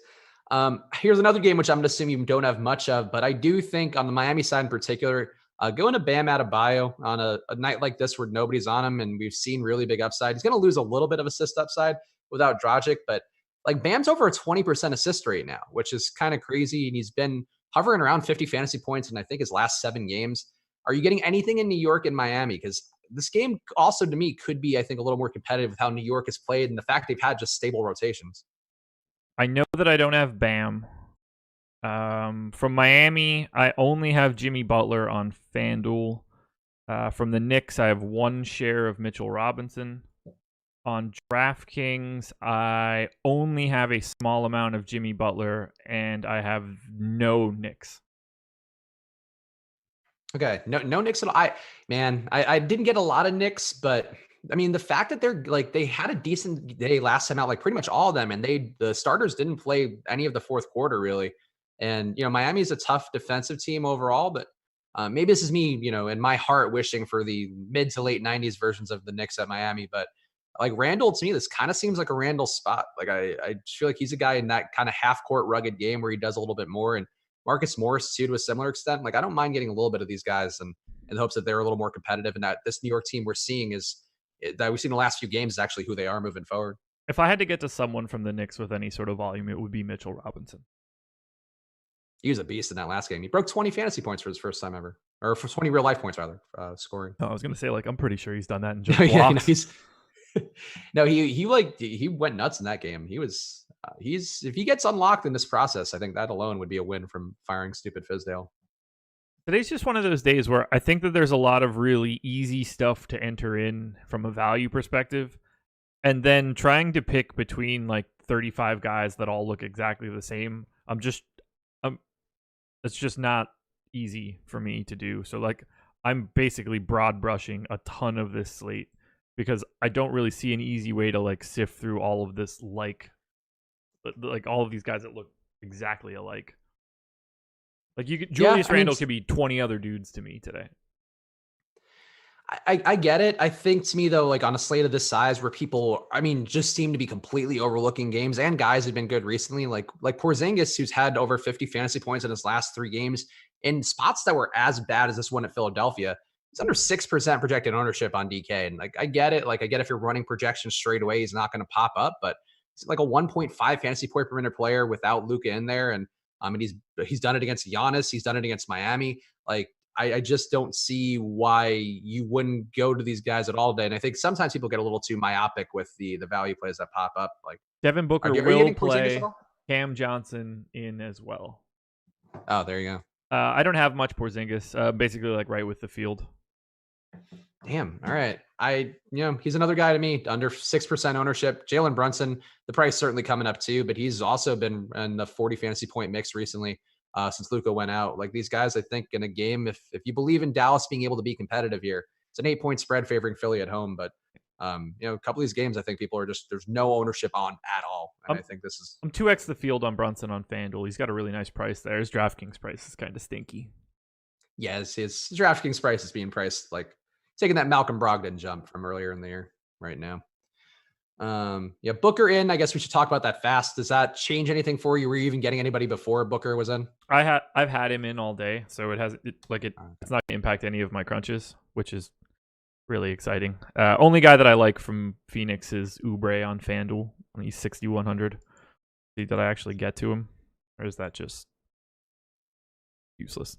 Here's another game which I'm going to assume you don't have much of, but I do think on the Miami side in particular, going to Bam Adebayo on a night like this where nobody's on him and we've seen really big upside. He's going to lose a little bit of assist upside without Dragic, but like Bam's over a 20% assist rate now, which is kind of crazy. And he's been hovering around 50 fantasy points in I think his last 7 games. Are you getting anything in New York and Miami? Because this game also to me could be, I think, a little more competitive with how New York has played and the fact they've had just stable rotations. I know that I don't have Bam. From Miami, I only have Jimmy Butler on FanDuel. From the Knicks, I have one share of Mitchell Robinson. On DraftKings, I only have a small amount of Jimmy Butler, and I have no Knicks. Okay, no Knicks at all. I didn't get a lot of Knicks, but I mean the fact that they had a decent day last time out, like pretty much all of them, and the starters didn't play any of the fourth quarter really. And Miami is a tough defensive team overall, but maybe this is me, in my heart wishing for the mid to late '90s versions of the Knicks at Miami. But like Randall, to me, this kind of seems like a Randall spot. Like I just feel like he's a guy in that kind of half court rugged game where he does a little bit more. And Marcus Morris too, to a similar extent. Like I don't mind getting a little bit of these guys, and in the hopes that they're a little more competitive, and that this New York team we're seeing that we've seen the last few games is actually who they are moving forward. If I had to get to someone from the Knicks with any sort of volume, it would be Mitchell Robinson. He was a beast in that last game. He broke 20 fantasy points for his first time ever, or for 20 real life points rather, scoring. Oh, I was gonna say, like, I'm pretty sure he's done that in just Yeah, blocks. no, he went nuts in that game. He's if he gets unlocked in this process, I think that alone would be a win from firing stupid Fizdale. Today's just one of those days where I think that there's a lot of really easy stuff to enter in from a value perspective, and then trying to pick between like 35 guys that all look exactly the same. It's just not easy for me to do. So like I'm basically broad brushing a ton of this slate because I don't really see an easy way to like sift through all of this, like all of these guys that look exactly alike. Like Julius Randle could be 20 other dudes to me today. I get it. I think to me though, like on a slate of this size where people, just seem to be completely overlooking games and guys have been good recently, like Porzingis, who's had over 50 fantasy points in his last 3 games in spots that were as bad as this one at Philadelphia. He's under 6% projected ownership on DK. And like, I get it. Like I get if you're running projections straight away, he's not going to pop up, but he's like a 1.5 fantasy point per minute player without Luka in there. And he's done it against Giannis. He's done it against Miami. Like, I just don't see why you wouldn't go to these guys at all today. And I think sometimes people get a little too myopic with the value plays that pop up. Like Devin Booker will play, Cam Johnson in as well. Oh, there you go. I don't have much Porzingis. Basically, like right with the field. Damn. All right. He's another guy to me, under 6% ownership. Jalen Brunson, the price certainly coming up too, but he's also been in the 40 fantasy point mix recently. Since Luka went out. Like these guys, I think in a game, if you believe in Dallas being able to be competitive here, it's an 8-point spread favoring Philly at home. But a couple of these games, I think people are there's no ownership on at all. And I think this is I'm 2x the field on Brunson on FanDuel. He's got a really nice price there. His DraftKings price is kind of stinky. Yeah, his DraftKings price is being priced like taking that Malcolm Brogdon jump from earlier in the year right now. Booker in. I guess we should talk about that fast. Does that change anything for you? Were you even getting anybody before Booker was in? I've had him in all day, so it's not going to impact any of my crunches, which is really exciting. Only guy that I like from Phoenix is Oubre on FanDuel. He's 6,100. Did I actually get to him, or is that just useless?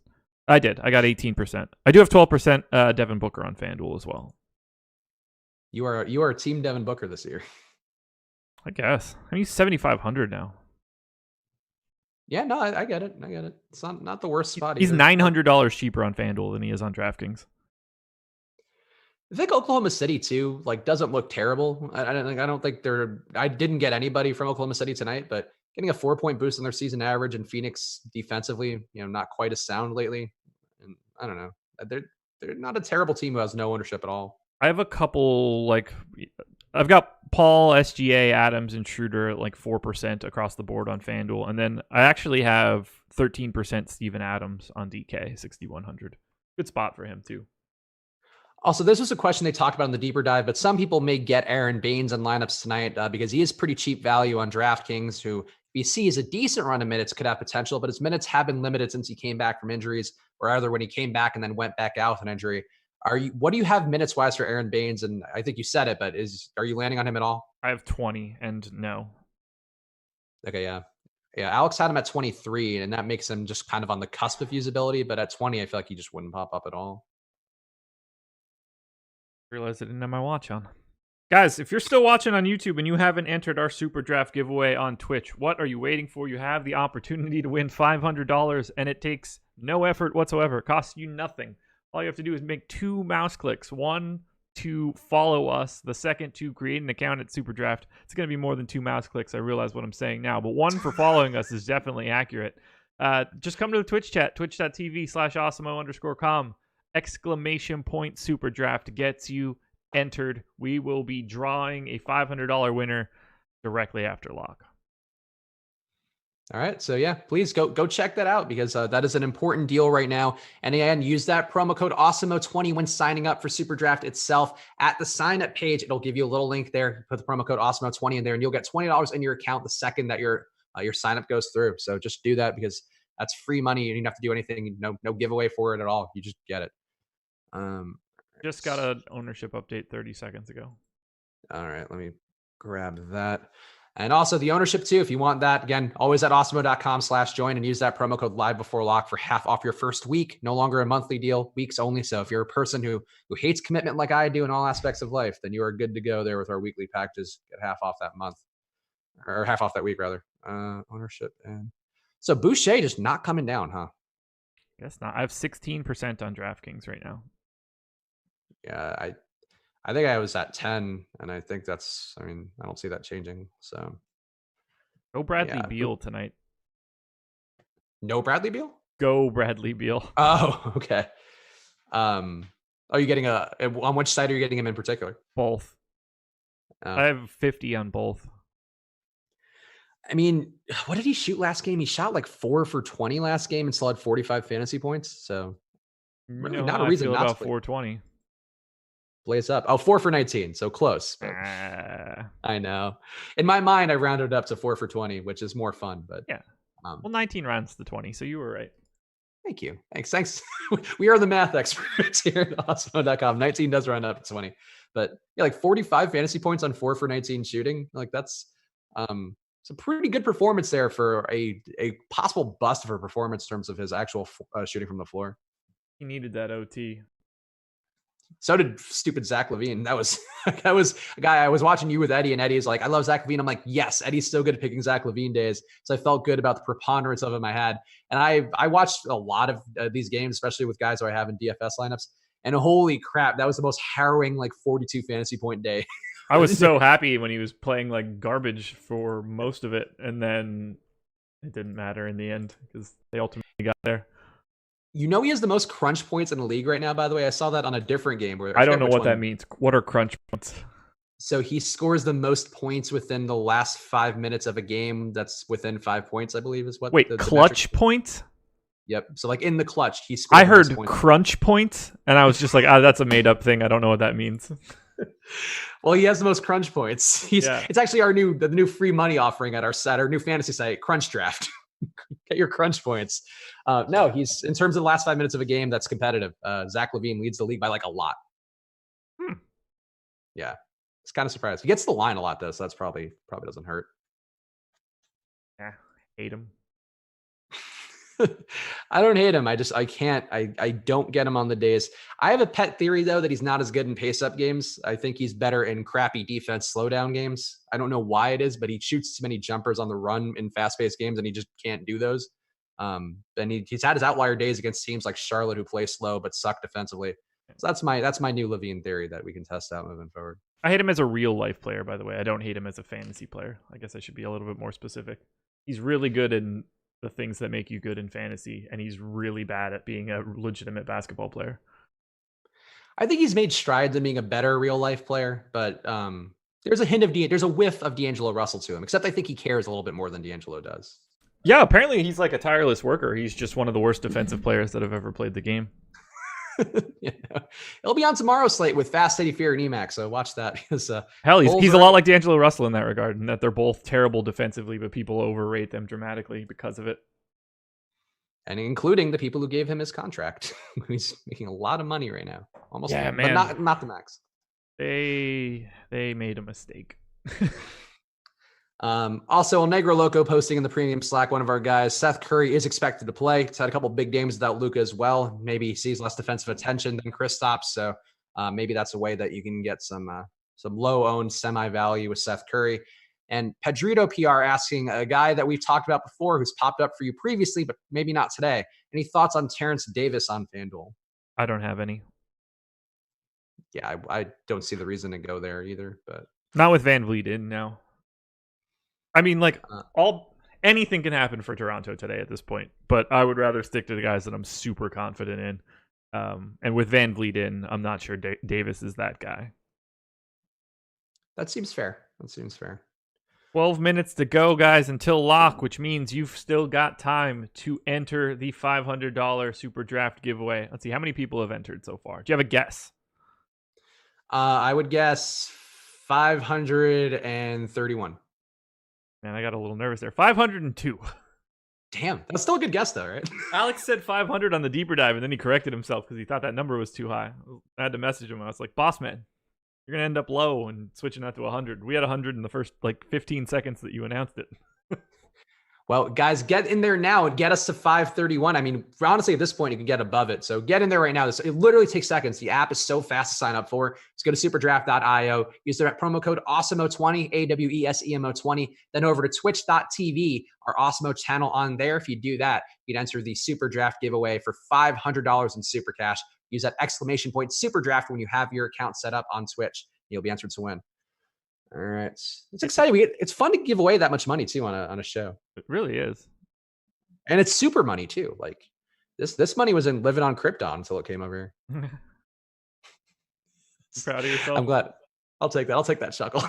I did. I got 18%. I do have 12% Devin Booker on FanDuel as well. You are team Devin Booker this year. I guess. He's 7,500 now. Yeah, no, I get it. I get it. It's not the worst spot. He's $900 cheaper on FanDuel than he is on DraftKings. I think Oklahoma City too, like, doesn't look terrible. I don't think I didn't get anybody from Oklahoma City tonight, but getting a 4-point boost on their season average, and Phoenix defensively, not quite as sound lately. And I don't know. They're not a terrible team who has no ownership at all. I have a couple, I've got Paul, SGA, Adams, and Schroeder at 4% across the board on FanDuel. And then I actually have 13% Steven Adams on DK, 6,100. Good spot for him too. Also, this was a question they talked about in the deeper dive, but some people may get Aaron Baines in lineups tonight because he is pretty cheap value on DraftKings, who we see is a decent run of minutes, could have potential, but his minutes have been limited since he came back from injuries, or either when he came back and then went back out with an injury. What do you have minutes wise for Aaron Baines? And I think you said it, but are you landing on him at all? I have 20 and no. Okay. Yeah. Alex had him at 23 and that makes him just kind of on the cusp of usability, but at 20, I feel like he just wouldn't pop up at all. Realized I didn't have my watch on. Guys, if you're still watching on YouTube and you haven't entered our Super Draft giveaway on Twitch, what are you waiting for? You have the opportunity to win $500, and it takes no effort whatsoever. It costs you nothing. All you have to do is make 2 mouse clicks. One to follow us, the second to create an account at Super Draft. It's going to be more than 2 mouse clicks. I realize what I'm saying now, but 1 for following us is definitely accurate. Just come to the Twitch chat, twitch.tv/awesemo_com. Exclamation point Super Draft gets you entered. We will be drawing a $500 winner directly after lock. All right. So yeah, please go check that out because that is an important deal right now. And again, use that promo code AWESEMO20 when signing up for Super Draft itself. At the sign up page, it'll give you a little link there. Put the promo code AWESEMO20 in there and you'll get $20 in your account the second that your sign up goes through. So just do that because that's free money. You don't have to do anything. No giveaway for it at all. You just get it. Just got an ownership update 30 seconds ago. All right. Let me grab that. And also the ownership too, if you want that, again, always at awesemo.com/join and use that promo code live before lock for half off your first week. No longer a monthly deal, weeks only. So if you're a person who hates commitment like I do in all aspects of life, then you are good to go there with our weekly packages. Get half off that month or half off that week rather. Ownership. And so Boucher just not coming down, huh? Guess not. I have 16% on DraftKings right now. Yeah, I think I was at 10, and I think I don't see that changing. So go Bradley Beal tonight. No Bradley Beal? Go Bradley Beal. Oh, okay. Are you getting on which side are you getting him in particular? Both. I have 50 on both. I mean, what did he shoot last game? He shot like 4 for 20 last game and still had 45 fantasy points. So really not a reason not to play. 420. Blaze up. Oh, 4 for 19. So close. I know. In my mind, I rounded it up to 4 for 20, which is more fun. But yeah. Well, 19 rounds to 20. So you were right. Thank you. Thanks. We are the math experts here at awesemo.com. 19 does round up to 20. But yeah, like 45 fantasy points on 4 for 19 shooting. Like that's it's a pretty good performance there for a possible bust for performance in terms of his actual shooting from the floor. He needed that OT. So did stupid Zach LaVine. That was a guy I was watching you with Eddie, and Eddie's like, I love Zach LaVine. I'm like, yes, Eddie's still good at picking Zach LaVine days. So I felt good about the preponderance of him I had. And I watched a lot of these games, especially with guys who I have in DFS lineups. And holy crap, that was the most harrowing, like 42 fantasy point day. I was so happy when he was playing like garbage for most of it. And then it didn't matter in the end because they ultimately got there. You know he has the most crunch points in the league right now, by the way. I saw that on a different game. Where I don't know what that means. What are crunch points? So he scores the most points within the last 5 minutes of a game that's within 5 points, I believe is what. Wait, clutch points? Yep. So like in the clutch, he scores. I heard crunch points, and I was just like, that's a made up thing. I don't know what that means. Well, he has the most crunch points. It's actually the new free money offering at our new fantasy site, Crunch Draft. Get your crunch points. No, he's in terms of the last 5 minutes of a game that's competitive. Zach LaVine leads the league by like a lot. Yeah, it's kind of surprised. He gets the line a lot though, so that's probably doesn't hurt. Yeah, hate him. I don't hate him. I don't get him on the days. I have a pet theory though that he's not as good in pace up games. I think he's better in crappy defense slowdown games. I don't know why it is, but he shoots too many jumpers on the run in fast paced games and he just can't do those. And he's had his outlier days against teams like Charlotte who play slow but suck defensively. So that's my new LaVine theory that we can test out moving forward. I hate him as a real life player, by the way. I don't hate him as a fantasy player. I guess I should be a little bit more specific. He's really good in the things that make you good in fantasy, and he's really bad at being a legitimate basketball player. I think he's made strides in being a better real life player, but there's a whiff of D'Angelo Russell to him, except I think he cares a little bit more than D'Angelo does. Yeah, apparently he's like a tireless worker. He's just one of the worst defensive players that have ever played the game. It'll be on tomorrow's slate with Fast Eddie Fear and Emacs, so watch that. Because hell, he's a lot like D'Angelo Russell in that regard, in that they're both terrible defensively, but people overrate them dramatically because of it. And including the people who gave him his contract. He's making a lot of money right now. Almost, yeah, man. But not the max. They made a mistake. Also, El Negro Loco posting in the premium Slack, one of our guys, Seth Curry is expected to play. He's had a couple big games without Luka as well. Maybe he sees less defensive attention than Kristaps. So Maybe that's a way that you can get some low-owned semi-value with Seth Curry. And Pedrito PR asking, a guy that we've talked about before who's popped up for you previously, but maybe not today. Any thoughts on Terrence Davis on FanDuel? I don't have any. Yeah, I don't see the reason to go there either. But not with Van Vliet in now. I mean, like anything can happen for Toronto today at this point, but I would rather stick to the guys that I'm super confident in. And with Van Vliet in, I'm not sure Davis is that guy. That seems fair. 12 minutes to go, guys, until lock, which means you've still got time to enter the $500 Super Draft giveaway. Let's see, how many people have entered so far? Do you have a guess? I would guess 531. Man, I got a little nervous there. 502. Damn, that's still a good guess, though, right? Alex said 500 on the deeper dive, and then he corrected himself because he thought that number was too high. I had to message him. I was like, boss man, you're going to end up low and switching that to 100. We had 100 in the first 15 seconds that you announced it. Well, guys, get in there now and get us to 531. I mean, honestly, at this point, you can get above it. So get in there right now. It literally takes seconds. The app is so fast to sign up for. Just go to superdraft.io. Use the promo code AWESEMO20, AWESEMO20. Then over to twitch.tv, our Awesemo channel on there. If you do that, you'd enter the Super Draft giveaway for $500 in Super Cash. Use that exclamation point Super Draft when you have your account set up on Twitch. You'll be entered to win. All right, it's exciting. It's fun to give away that much money too on a show. It really is, and it's super money too. Like this money was in living on Krypton until it came over here. Proud of yourself. I'm glad. I'll take that chuckle.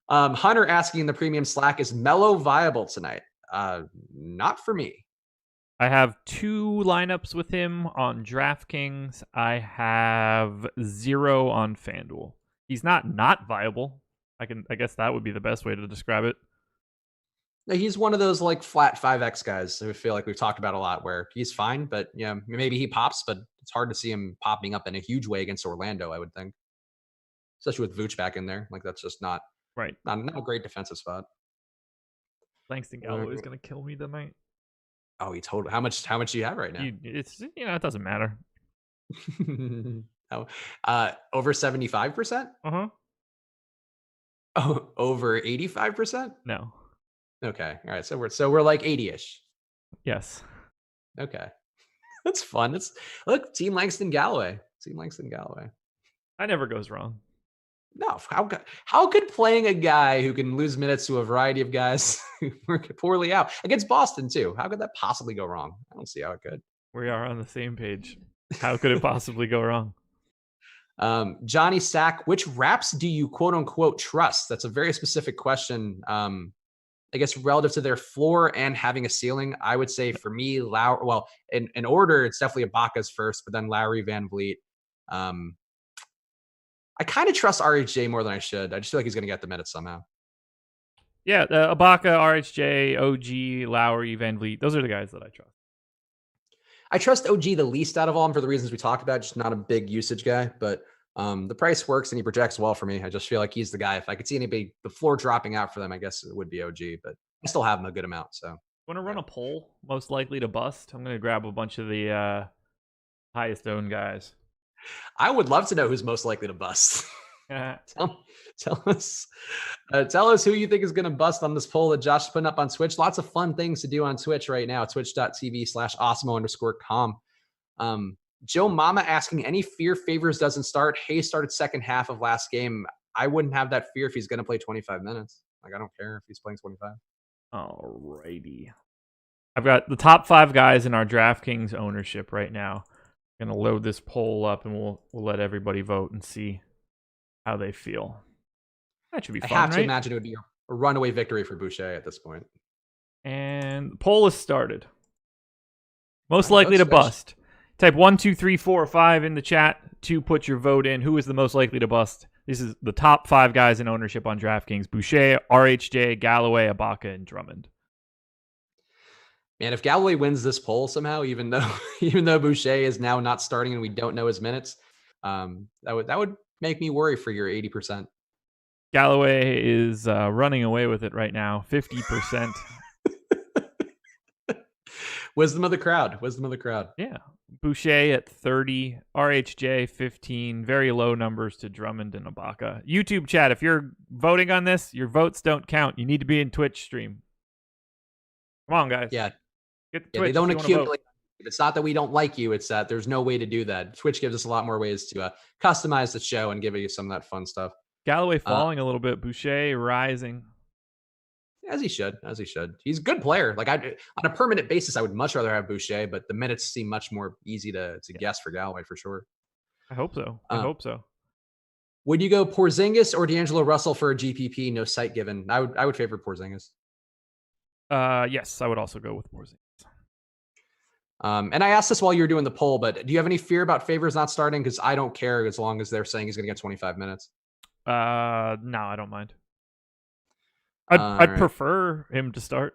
Hunter asking in the premium Slack, is Melo viable tonight? Not for me. I have 2 lineups with him on DraftKings. I have 0 on FanDuel. He's not viable. I guess that would be the best way to describe it. He's one of those like flat 5x guys who I feel like we've talked about a lot, where he's fine, but yeah, maybe he pops, but it's hard to see him popping up in a huge way against Orlando, I would think. Especially with Vooch back in there. Like that's just not a great defensive spot. Langston Galloway is gonna kill me tonight. Oh, he told how much do you have right now? It doesn't matter. Over 75%? Uh-huh. Oh, over 85%? No. Okay. All right. So we're like 80-ish. Yes. Okay. That's fun. Look, Team Langston Galloway. That never goes wrong. No. How could playing a guy who can lose minutes to a variety of guys who work poorly out against Boston too? How could that possibly go wrong? I don't see how it could. We are on the same page. How could it possibly go wrong? Johnny Sack, which wraps do you quote unquote trust? That's a very specific question. I guess relative to their floor and having a ceiling, I would say for me, Lowry. Well, in order, it's definitely Ibaka's first, but then Lowry, Van Vliet. I kind of trust RHJ more than I should. I just feel like he's going to get the minutes somehow. Yeah, Ibaka, RHJ, OG, Lowry, Van Vliet. Those are the guys that I trust. I trust OG the least out of all them for the reasons we talked about. Just not a big usage guy, but the price works and he projects well for me. I just feel like he's the guy. If I could see anybody, the floor dropping out for them, I guess it would be OG, but I still have him a good amount. So, want to run a poll? Most likely to bust. I'm going to grab a bunch of the highest owned guys. I would love to know who's most likely to bust. Tell us who you think is going to bust on this poll that Josh is putting up on Twitch. Lots of fun things to do on Twitch right now. Twitch.tv/Awesemo_com. Joe Mama asking, any fear Favors doesn't start? Hayes started second half of last game. I wouldn't have that fear if he's going to play 25 minutes. Like, I don't care if he's playing 25. Alrighty. I've got the top 5 guys in our DraftKings ownership right now. I'm going to load this poll up and we'll let everybody vote and see how they feel. That should be fun, I have to right? imagine it would be a runaway victory for Boucher at this point. And the poll is started. Most likely to bust. Type 1, 2, 3, 4, or 5 in the chat to put your vote in. Who is the most likely to bust? This is the top 5 guys in ownership on DraftKings. Boucher, RHJ, Galloway, Ibaka, and Drummond. Man, if Galloway wins this poll somehow, even though Boucher is now not starting and we don't know his minutes, that would make me worry for your 80%. Galloway is running away with it right now, 50%. Wisdom of the crowd. Wisdom of the crowd. Yeah. Boucher at 30, RHJ 15, very low numbers to Drummond and Ibaka. YouTube chat, if you're voting on this, your votes don't count. You need to be in Twitch stream. Come on, guys. Yeah. Get the Yeah, Twitch they don't if you wanna vote. accumulate. It's not that we don't like you. It's that there's no way to do that. Twitch gives us a lot more ways to customize the show and give you some of that fun stuff. Galloway falling a little bit. Boucher rising. As he should. He's a good player. Like on a permanent basis, I would much rather have Boucher, but the minutes seem much more easy to guess for Galloway for sure. I hope so. I hope so. Would you go Porzingis or D'Angelo Russell for a GPP? No site given. I would favor Porzingis. Yes, I would also go with Porzingis. And I asked this while you were doing the poll, but do you have any fear about Favors not starting? Because I don't care as long as they're saying he's going to get 25 minutes. No, I don't mind. I'd prefer him to start.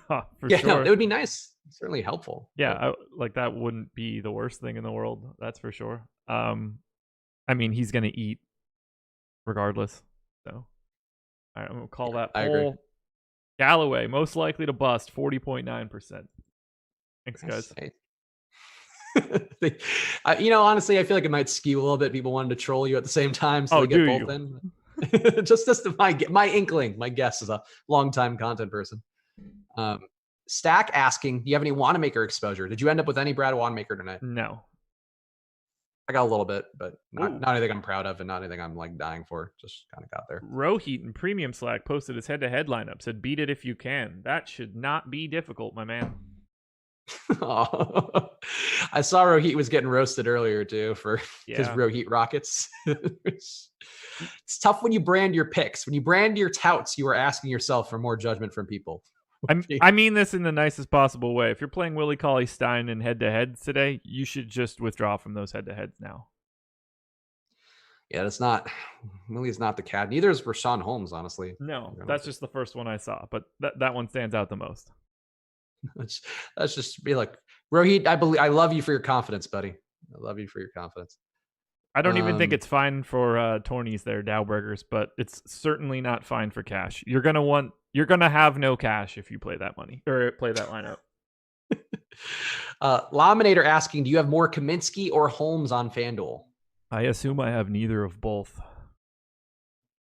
For sure. No, it would be nice. Certainly helpful. Yeah, like that wouldn't be the worst thing in the world. That's for sure. I mean, he's going to eat regardless. So, all right, I'm going to call that poll. I agree. Galloway, most likely to bust, 40.9%. Thanks, guys. Honestly, I feel like it might skew a little bit. People wanted to troll you at the same time, so they get both in. just my inkling, my guess as a longtime content person. Stack asking, do you have any Wanamaker exposure? Did you end up with any Brad Wanamaker tonight? No. I got a little bit, but not anything I'm proud of and not anything I'm like dying for. Just kind of got there. Rohit in Premium Slack posted his head-to-head lineup, said beat it if you can. That should not be difficult, my man. I saw Rohit was getting roasted earlier too for his Rohit Rockets. It's tough when you brand your picks. When you brand your touts, you are asking yourself for more judgment from people. I mean this in the nicest possible way. If you're playing Willie Cauley-Stein in head-to-heads today, you should just withdraw from those head-to-heads now. Yeah, that's not Willie's not the cat. Neither is Rashawn Holmes, honestly. No, that's just the first one I saw, but that one stands out the most. Let's just be like, Rohit, I love you for your confidence, buddy. I love you for your confidence. I don't even think it's fine for tourneys there, Dowburgers, but it's certainly not fine for cash. You're gonna have no cash if you play that money or play that lineup. Laminator asking, do you have more Kaminsky or Holmes on FanDuel? I assume I have neither of both.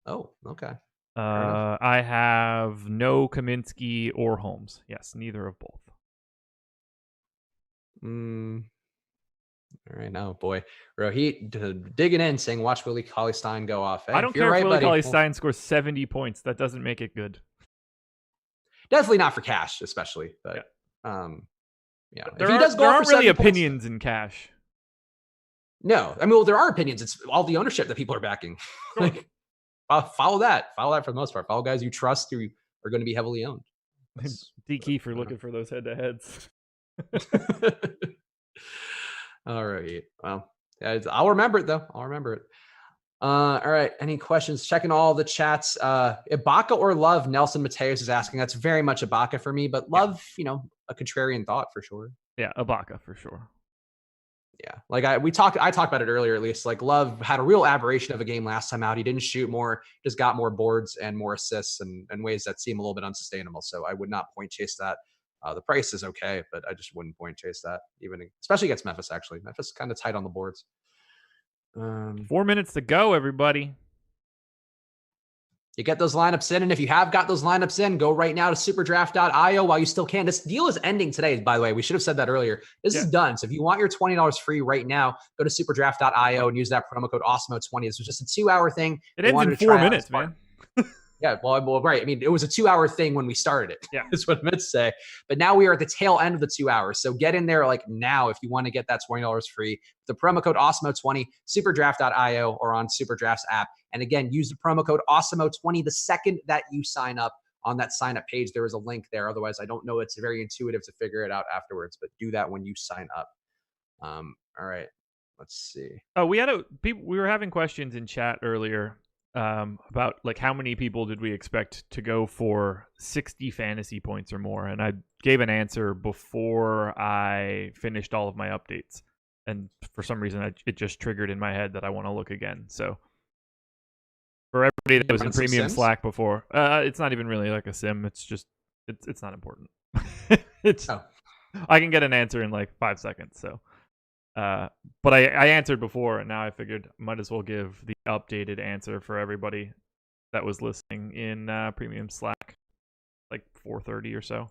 Oh, okay. I have no Kaminsky or Holmes. Yes, neither of both. All right, now, boy, Rohit digging in, saying, "Watch Willie Cauley-Stein go off." Hey, I don't care if Willie Cauley-Stein scores 70 points. That doesn't make it good. Definitely not for cash, especially. But yeah, there aren't really opinions in cash. No, I mean, well, there are opinions. It's all the ownership that people are backing. Sure. Follow that for the most part. Follow guys you trust who are going to be heavily owned. D Kiefer looking for those head-to-heads. All right. Well, I'll remember it though. I'll remember it. All right. Any questions? Checking all the chats. Ibaka or Love? Nelson Mateus is asking. That's very much Ibaka for me, but Love, a contrarian thought for sure. Yeah, Ibaka for sure. Yeah, like I talked about it earlier. At least, like Love had a real aberration of a game last time out. He didn't shoot more, just got more boards and more assists, and ways that seem a little bit unsustainable. So I would not point chase that. The price is okay, but I just wouldn't point chase that, especially against Memphis. Actually, Memphis kind of tight on the boards. 4 minutes to go, everybody. You get those lineups in, and if you have got those lineups in, go right now to superdraft.io while you still can. This deal is ending today, by the way. We should have said that earlier. This is done. So if you want your $20 free right now, go to superdraft.io and use that promo code AWESEMO20. This was just a 2-hour thing. It ends in 4 minutes, man. Yeah, well, right. I mean, it was a 2-hour thing when we started it. Yeah, that's what I meant to say. But now we are at the tail end of the 2 hours. So get in there like now if you want to get that $20 free. The promo code AWESEMO20, superdraft.io or on Superdraft's app. And again, use the promo code AWESEMO20 the second that you sign up on that sign up page. There is a link there. Otherwise, I don't know. It's very intuitive to figure it out afterwards, but do that when you sign up. All right. Let's see. Oh, we were having questions in chat earlier. About like how many people did we expect to go for 60 fantasy points or more, and I gave an answer before I finished all of my updates, and for some reason it just triggered in my head that I want to look again. So for everybody that was in premium Slack before, it's not even really like a sim. It's just it's not important. I can get an answer in like 5 seconds. So, but I answered before, and now I figured might as well give the updated answer for everybody that was listening in Premium Slack, like 4:30 or so.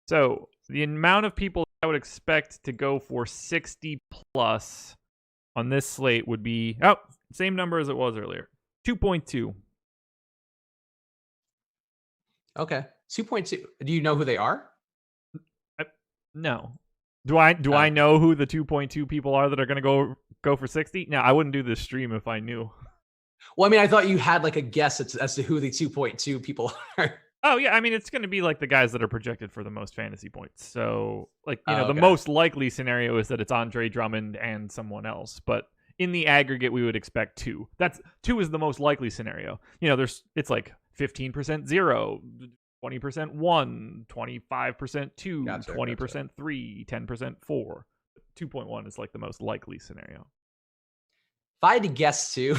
So the amount of people I would expect to go for 60 plus on this slate would be same number as it was earlier, 2.2. Okay, 2.2. Do you know who they are? No. Do I know who the 2.2 people are that are going to go for 60? No, I wouldn't do this stream if I knew. Well, I mean, I thought you had like a guess as to who the 2.2 people are. Oh yeah, I mean it's going to be like the guys that are projected for the most fantasy points. So like the Okay. most likely scenario is that it's Andre Drummond and someone else, but in the aggregate we would expect 2. That's 2 is the most likely scenario. It's like 15% 0, 20% 1, 25% 2, Gotcha, 20% 3, 10% 4. 2.1 is like the most likely scenario. If I had to guess 2,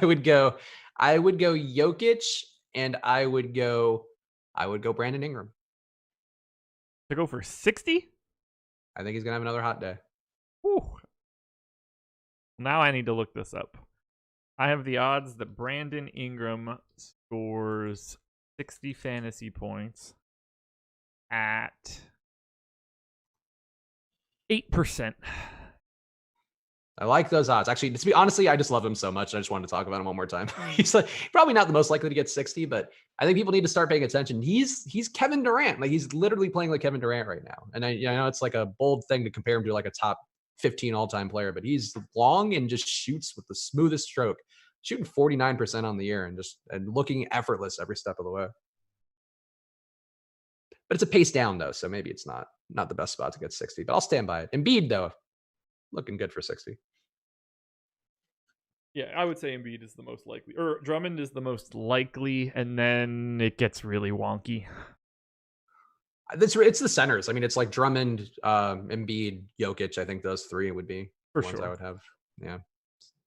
I would go Jokic, and I would go Brandon Ingram. To go for 60? I think he's gonna have another hot day. Whew. Now I need to look this up. I have the odds that Brandon Ingram scores 60 fantasy points at 8%. I like those odds. Actually, to be honestly, I just love him so much. I just wanted to talk about him one more time. He's like probably not the most likely to get 60, but I think people need to start paying attention. He's Kevin Durant. Like he's literally playing like Kevin Durant right now. And I know it's like a bold thing to compare him to like a top 15 all-time player, but he's long and just shoots with the smoothest stroke, shooting 49% on the year and looking effortless every step of the way. But it's a pace down though, so maybe it's not the best spot to get 60. But I'll stand by it. Embiid though, looking good for 60. Yeah, I would say Embiid is the most likely, or Drummond is the most likely, and then it gets really wonky. It's the centers. I mean, it's like Drummond, Embiid, Jokic. I think those 3 would be For the ones sure. I would have. Yeah,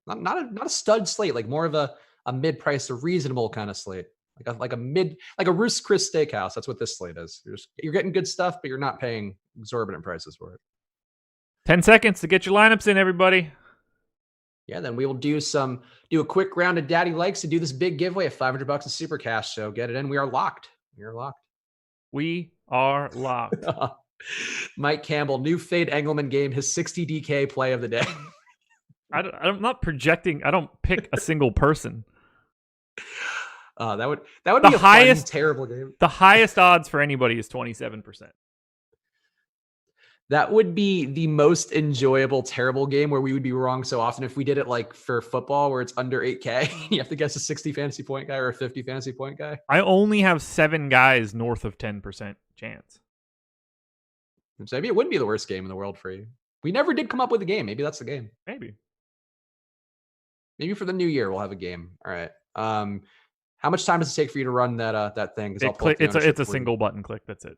not a stud slate. Like more of a mid-price, a reasonable kind of slate. Like a Ruth's Chris Steakhouse. That's what this slate is. You're getting good stuff, but you're not paying exorbitant prices for it. 10 seconds to get your lineups in, everybody. Yeah, then we will do a quick round of Daddy Likes to do this big giveaway of $500 of super cash. So get it in. We are locked. We are locked. We are locked. Mike Campbell, new Fade Engelman game, his 60 DK play of the day. I'm not projecting. I don't pick a single person. That would be a fun, terrible game. The highest odds for anybody is 27%. That would be the most enjoyable, terrible game where we would be wrong so often. If we did it like for football where it's under 8K, you have to guess a 60 fantasy point guy or a 50 fantasy point guy. I only have 7 guys north of 10% chance. So maybe it wouldn't be the worst game in the world for you. We never did come up with a game. Maybe that's the game. Maybe for the new year we'll have a game. All right. How much time does it take for you to run that thing? It's a single button click. That's it.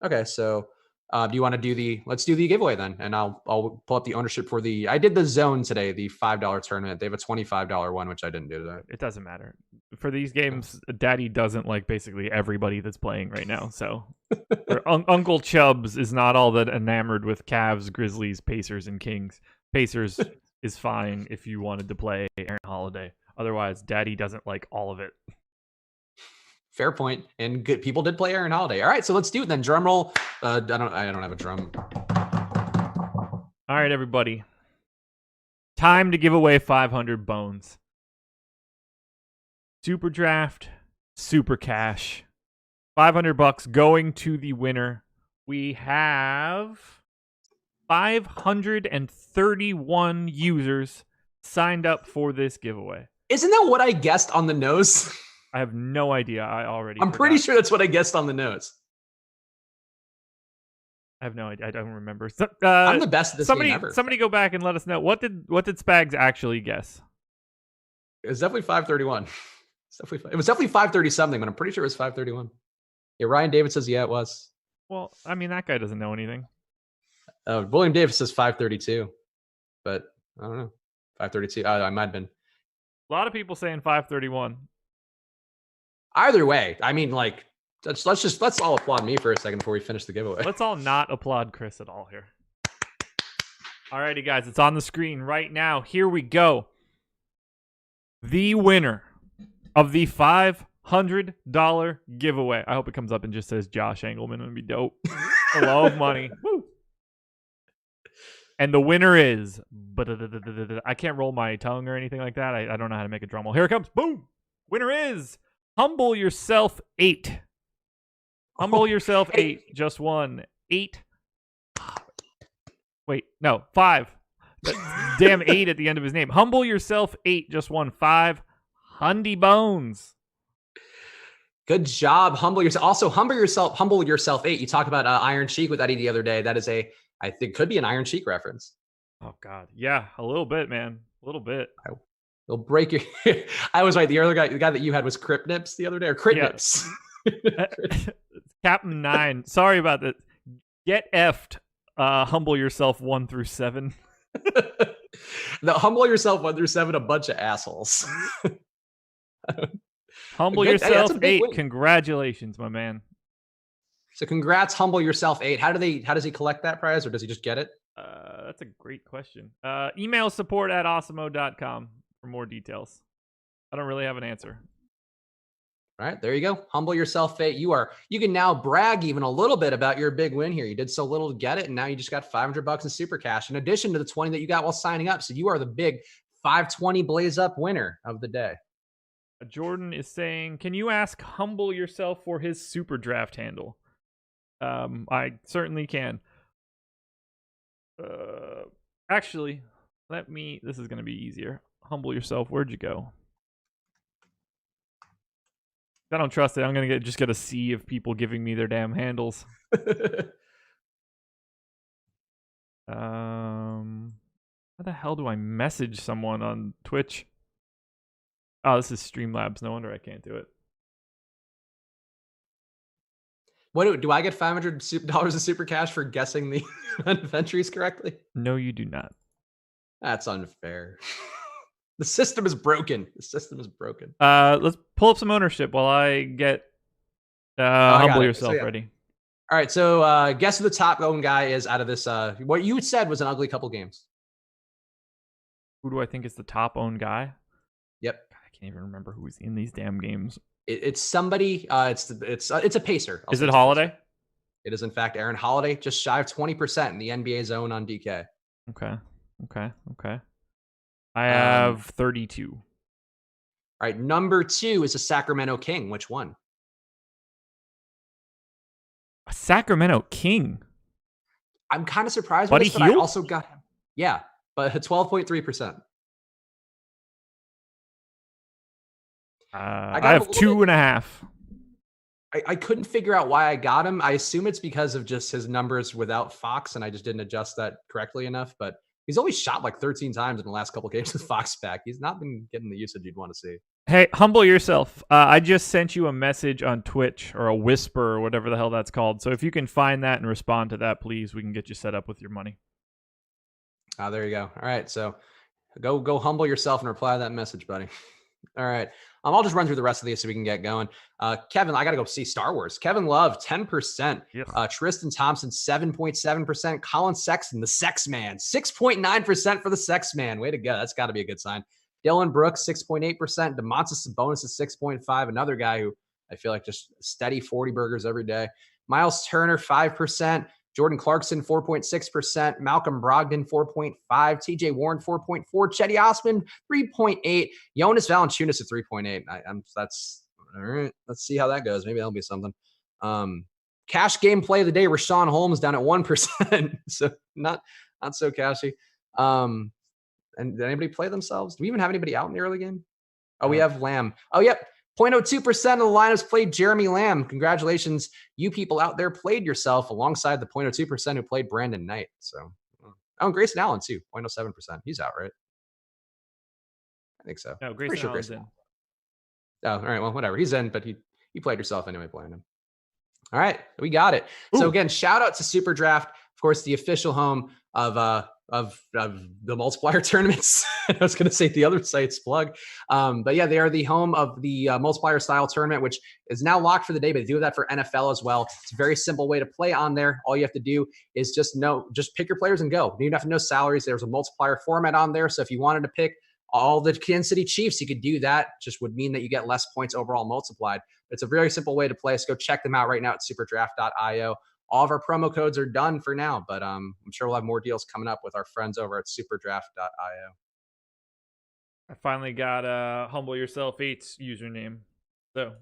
Okay, so do you want to do let's do the giveaway then, and I'll pull up the ownership for I did the zone today, the $5 tournament. They have a $25 one, which I didn't do today. It doesn't matter for these games. Daddy doesn't like basically everybody that's playing right now. So Uncle Chubbs is not all that enamored with Cavs, Grizzlies, Pacers, and Kings. Pacers is fine if you wanted to play Aaron Holiday. Otherwise, Daddy doesn't like all of it. Fair point. And good people did play Aaron Holiday. All right, so let's do it then. Drum roll. I don't have a drum. All right, everybody. Time to give away 500 bones. Super draft, super cash. $500 going to the winner. We have 531 users signed up for this giveaway. Isn't that what I guessed on the nose? I have no idea. I'm pretty sure that's what I guessed on the nose. I have no idea. I don't remember. I'm the best at this game ever. Somebody go back and let us know. What did Spags actually guess? It was definitely 531. It was definitely 530 something, but I'm pretty sure it was 531. Yeah, Ryan David says, yeah, it was. Well, I mean, that guy doesn't know anything. William Davis says 532, but I don't know. 532. I might have been. A lot of people saying 531. Either way, I mean, like, let's all applaud me for a second before we finish the giveaway. Let's all not applaud Chris at all here. Alrighty, guys, it's on the screen right now. Here we go. The winner of the $500 giveaway. I hope it comes up and just says Josh Engelman. It'd be dope. I love money. Woo. And the winner is... I can't roll my tongue or anything like that. I don't know how to make a drum roll. Here it comes. Boom. Winner is Humble Yourself 8. Humble Yourself 8. Just won 8. Wait, no, 5. Damn 8 at the end of his name. Humble Yourself 8 just won 5 Hundy Bones. Good job. Humble yourself. Also, Humble Yourself 8. You talked about Iron Sheik with Eddie the other day. That is I think could be an Iron Sheik reference. Oh, God. Yeah, a little bit, man. A little bit. It'll break your... I was right. The other guy, the guy that you had was Crip Nips the other day, or Crit Nips. Captain 9. Sorry about that. Get effed. Humble Yourself 1 through 7. The Humble Yourself 1 through 7, a bunch of assholes. Humble Yourself 8. Win. Congratulations, my man. So congrats, Humble Yourself 8. How does he collect that prize, or does he just get it? That's a great question. Email support@awesemo.com for more details. I don't really have an answer. All right, there you go. Humble Yourself 8. You can now brag even a little bit about your big win here. You did so little to get it, and now you just got $500 in super cash in addition to the 20 that you got while signing up. So you are the big 520 Blaze Up winner of the day. Jordan is saying, can you ask Humble Yourself for his super draft handle? I certainly can. Actually, this is going to be easier. Humble Yourself, where'd you go? I don't trust it. I'm going to just get a sea of people giving me their damn handles. How the hell do I message someone on Twitch? Oh, this is Streamlabs. No wonder I can't do it. What do I get $500 in super cash for guessing the entries correctly? No, you do not. That's unfair. The system is broken. Let's pull up some ownership while I get Humble Yourself ready. All right, so guess who the top owned guy is out of this? What you said was an ugly couple games. Who do I think is the top owned guy? Yep. I can't even remember who's in these damn games. It's somebody. It's a pacer. Is it Holiday? It is in fact Aaron Holiday, just shy of 20% in the NBA zone on DK. Okay. I have 32. All right, number 2 is a Sacramento King. Which one? A Sacramento King. I'm kind of surprised Buddy with this, but I also got him. Yeah, but 12.3%. I have 2.5. I couldn't figure out why I got him. I assume it's because of just his numbers without Fox, and I just didn't adjust that correctly enough. But he's only shot like 13 times in the last couple games with Fox back. He's not been getting the usage you'd want to see. Hey, Humble Yourself. I just sent you a message on Twitch, or a whisper, or whatever the hell that's called. So if you can find that and respond to that, please, we can get you set up with your money. There you go. All right, so go humble yourself and reply to that message, buddy. All right. I'll just run through the rest of these so we can get going. Kevin, I got to go see Star Wars. Kevin Love, 10%. Yep. Tristan Thompson, 7.7%. Colin Sexton, the Sex Man, 6.9% for the Sex Man. Way to go. That's got to be a good sign. Dylan Brooks, 6.8%. DeMontis Sabonis is 6.5%. Another guy who I feel like just steady 40 burgers every day. Miles Turner, 5%. Jordan Clarkson, 4.6%. Malcolm Brogdon, 4.5%. TJ Warren, 4.4%. Chetty Osman, 3.8%. Jonas Valanciunas at 3.8%. That's all right. Let's see how that goes. Maybe that'll be something. Cash game play of the day, Rashawn Holmes down at 1%. So not so cashy. And did anybody play themselves? Do we even have anybody out in the early game? Oh, we have Lamb. Oh, yep. 0.02% of the lineups played Jeremy Lamb. Congratulations. You people out there played yourself alongside the 0.02% who played Brandon Knight. So, and Grayson Allen too, 0.07%. He's out, right? I think so. No, Grayson Allen's in. Oh, all right. Well, whatever. He's in, but you played yourself anyway playing him. All right. We got it. Ooh. So again, shout out to Super Draft. Of course, the official home of the multiplier tournaments. I was going to say the other site's plug. But yeah, they are the home of the multiplier style tournament, which is now locked for the day, but they do that for NFL as well. It's a very simple way to play on there. All you have to do is just pick your players and go. You don't have to know salaries. There's a multiplier format on there. So if you wanted to pick all the Kansas City Chiefs, you could do that. Just would mean that you get less points overall multiplied. It's a very simple way to play. So go check them out right now at superdraft.io. All of our promo codes are done for now, but I'm sure we'll have more deals coming up with our friends over at superdraft.io. I finally got Humble Yourself 8's username. So,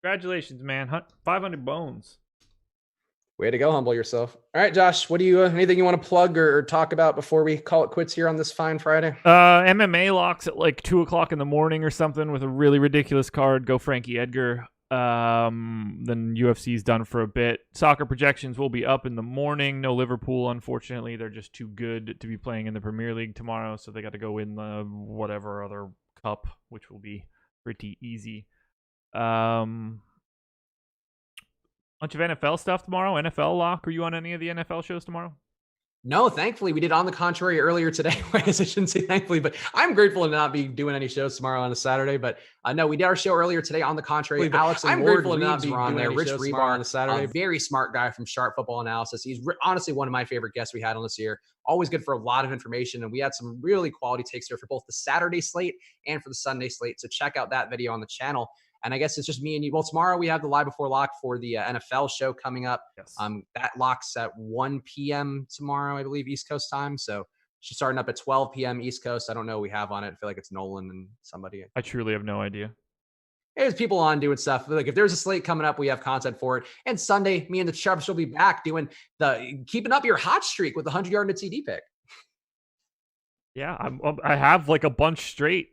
congratulations, man. 500 bones. Way to go, Humble Yourself. All right, Josh, what do you anything you want to plug or talk about before we call it quits here on this fine Friday? MMA locks at like 2 o'clock in the morning or something with a really ridiculous card. Go Frankie Edgar. Then UFC's done for a bit. Soccer projections will be up in the morning. No Liverpool, unfortunately. They're just too good to be playing in the Premier League tomorrow, so they got to go win the whatever other cup, which will be pretty easy. Bunch of NFL stuff tomorrow. NFL lock. Are you on any of the NFL shows tomorrow? No, thankfully we did On the Contrary earlier today. I guess I shouldn't say thankfully, but I'm grateful to not be doing any shows tomorrow on a Saturday. But no, we did our show earlier today On the Contrary. Alex and Lord Reeves were on there. Rich Rebar on a Saturday. Very smart guy from Sharp Football Analysis. He's honestly one of my favorite guests we had on this year. Always good for a lot of information. And we had some really quality takes here for both the Saturday slate and for the Sunday slate. So check out that video on the channel. And I guess it's just me and you. Well, tomorrow we have the Live Before Lock for the NFL show coming up. Yes. That locks at 1 p.m. tomorrow, I believe, East Coast time. So she's starting up at 12 p.m. East Coast. I don't know what we have on it. I feel like it's Nolan and somebody. I truly have no idea. There's people on doing stuff. Like if there's a slate coming up, we have content for it. And Sunday, me and the Sharps will be back doing keeping up your hot streak with the 100-yard TD pick. Yeah, I have like a bunch straight.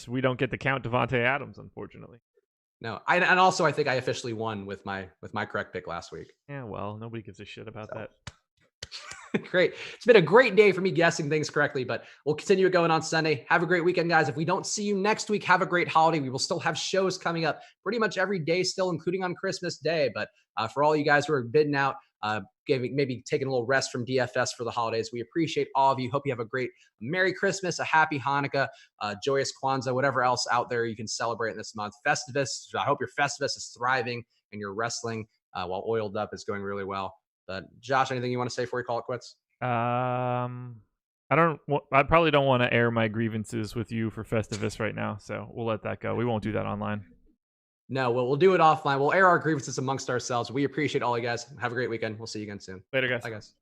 We don't get to count Devontae Adams, unfortunately. No, and also I think I officially won with my correct pick last week. Yeah, well, nobody gives a shit about that. Great. It's been a great day for me guessing things correctly, but we'll continue going on Sunday. Have a great weekend, guys. If we don't see you next week, have a great holiday. We will still have shows coming up pretty much every day still, including on Christmas Day. But for all you guys who are bidding out, maybe taking a little rest from DFS for the holidays, we appreciate all of you. Hope you have a great Merry Christmas, a happy Hanukkah, joyous Kwanzaa, whatever else out there you can celebrate in this month. Festivus. I hope your Festivus is thriving and your wrestling while oiled up is going really well. But Josh, anything you want to say before we call it quits? I probably don't want to air my grievances with you for Festivus right now, so we'll let that go. We won't do that online. No, we'll do it offline. We'll air our grievances amongst ourselves. We appreciate all you guys. Have a great weekend. We'll see you again soon. Later, guys. Bye, guys.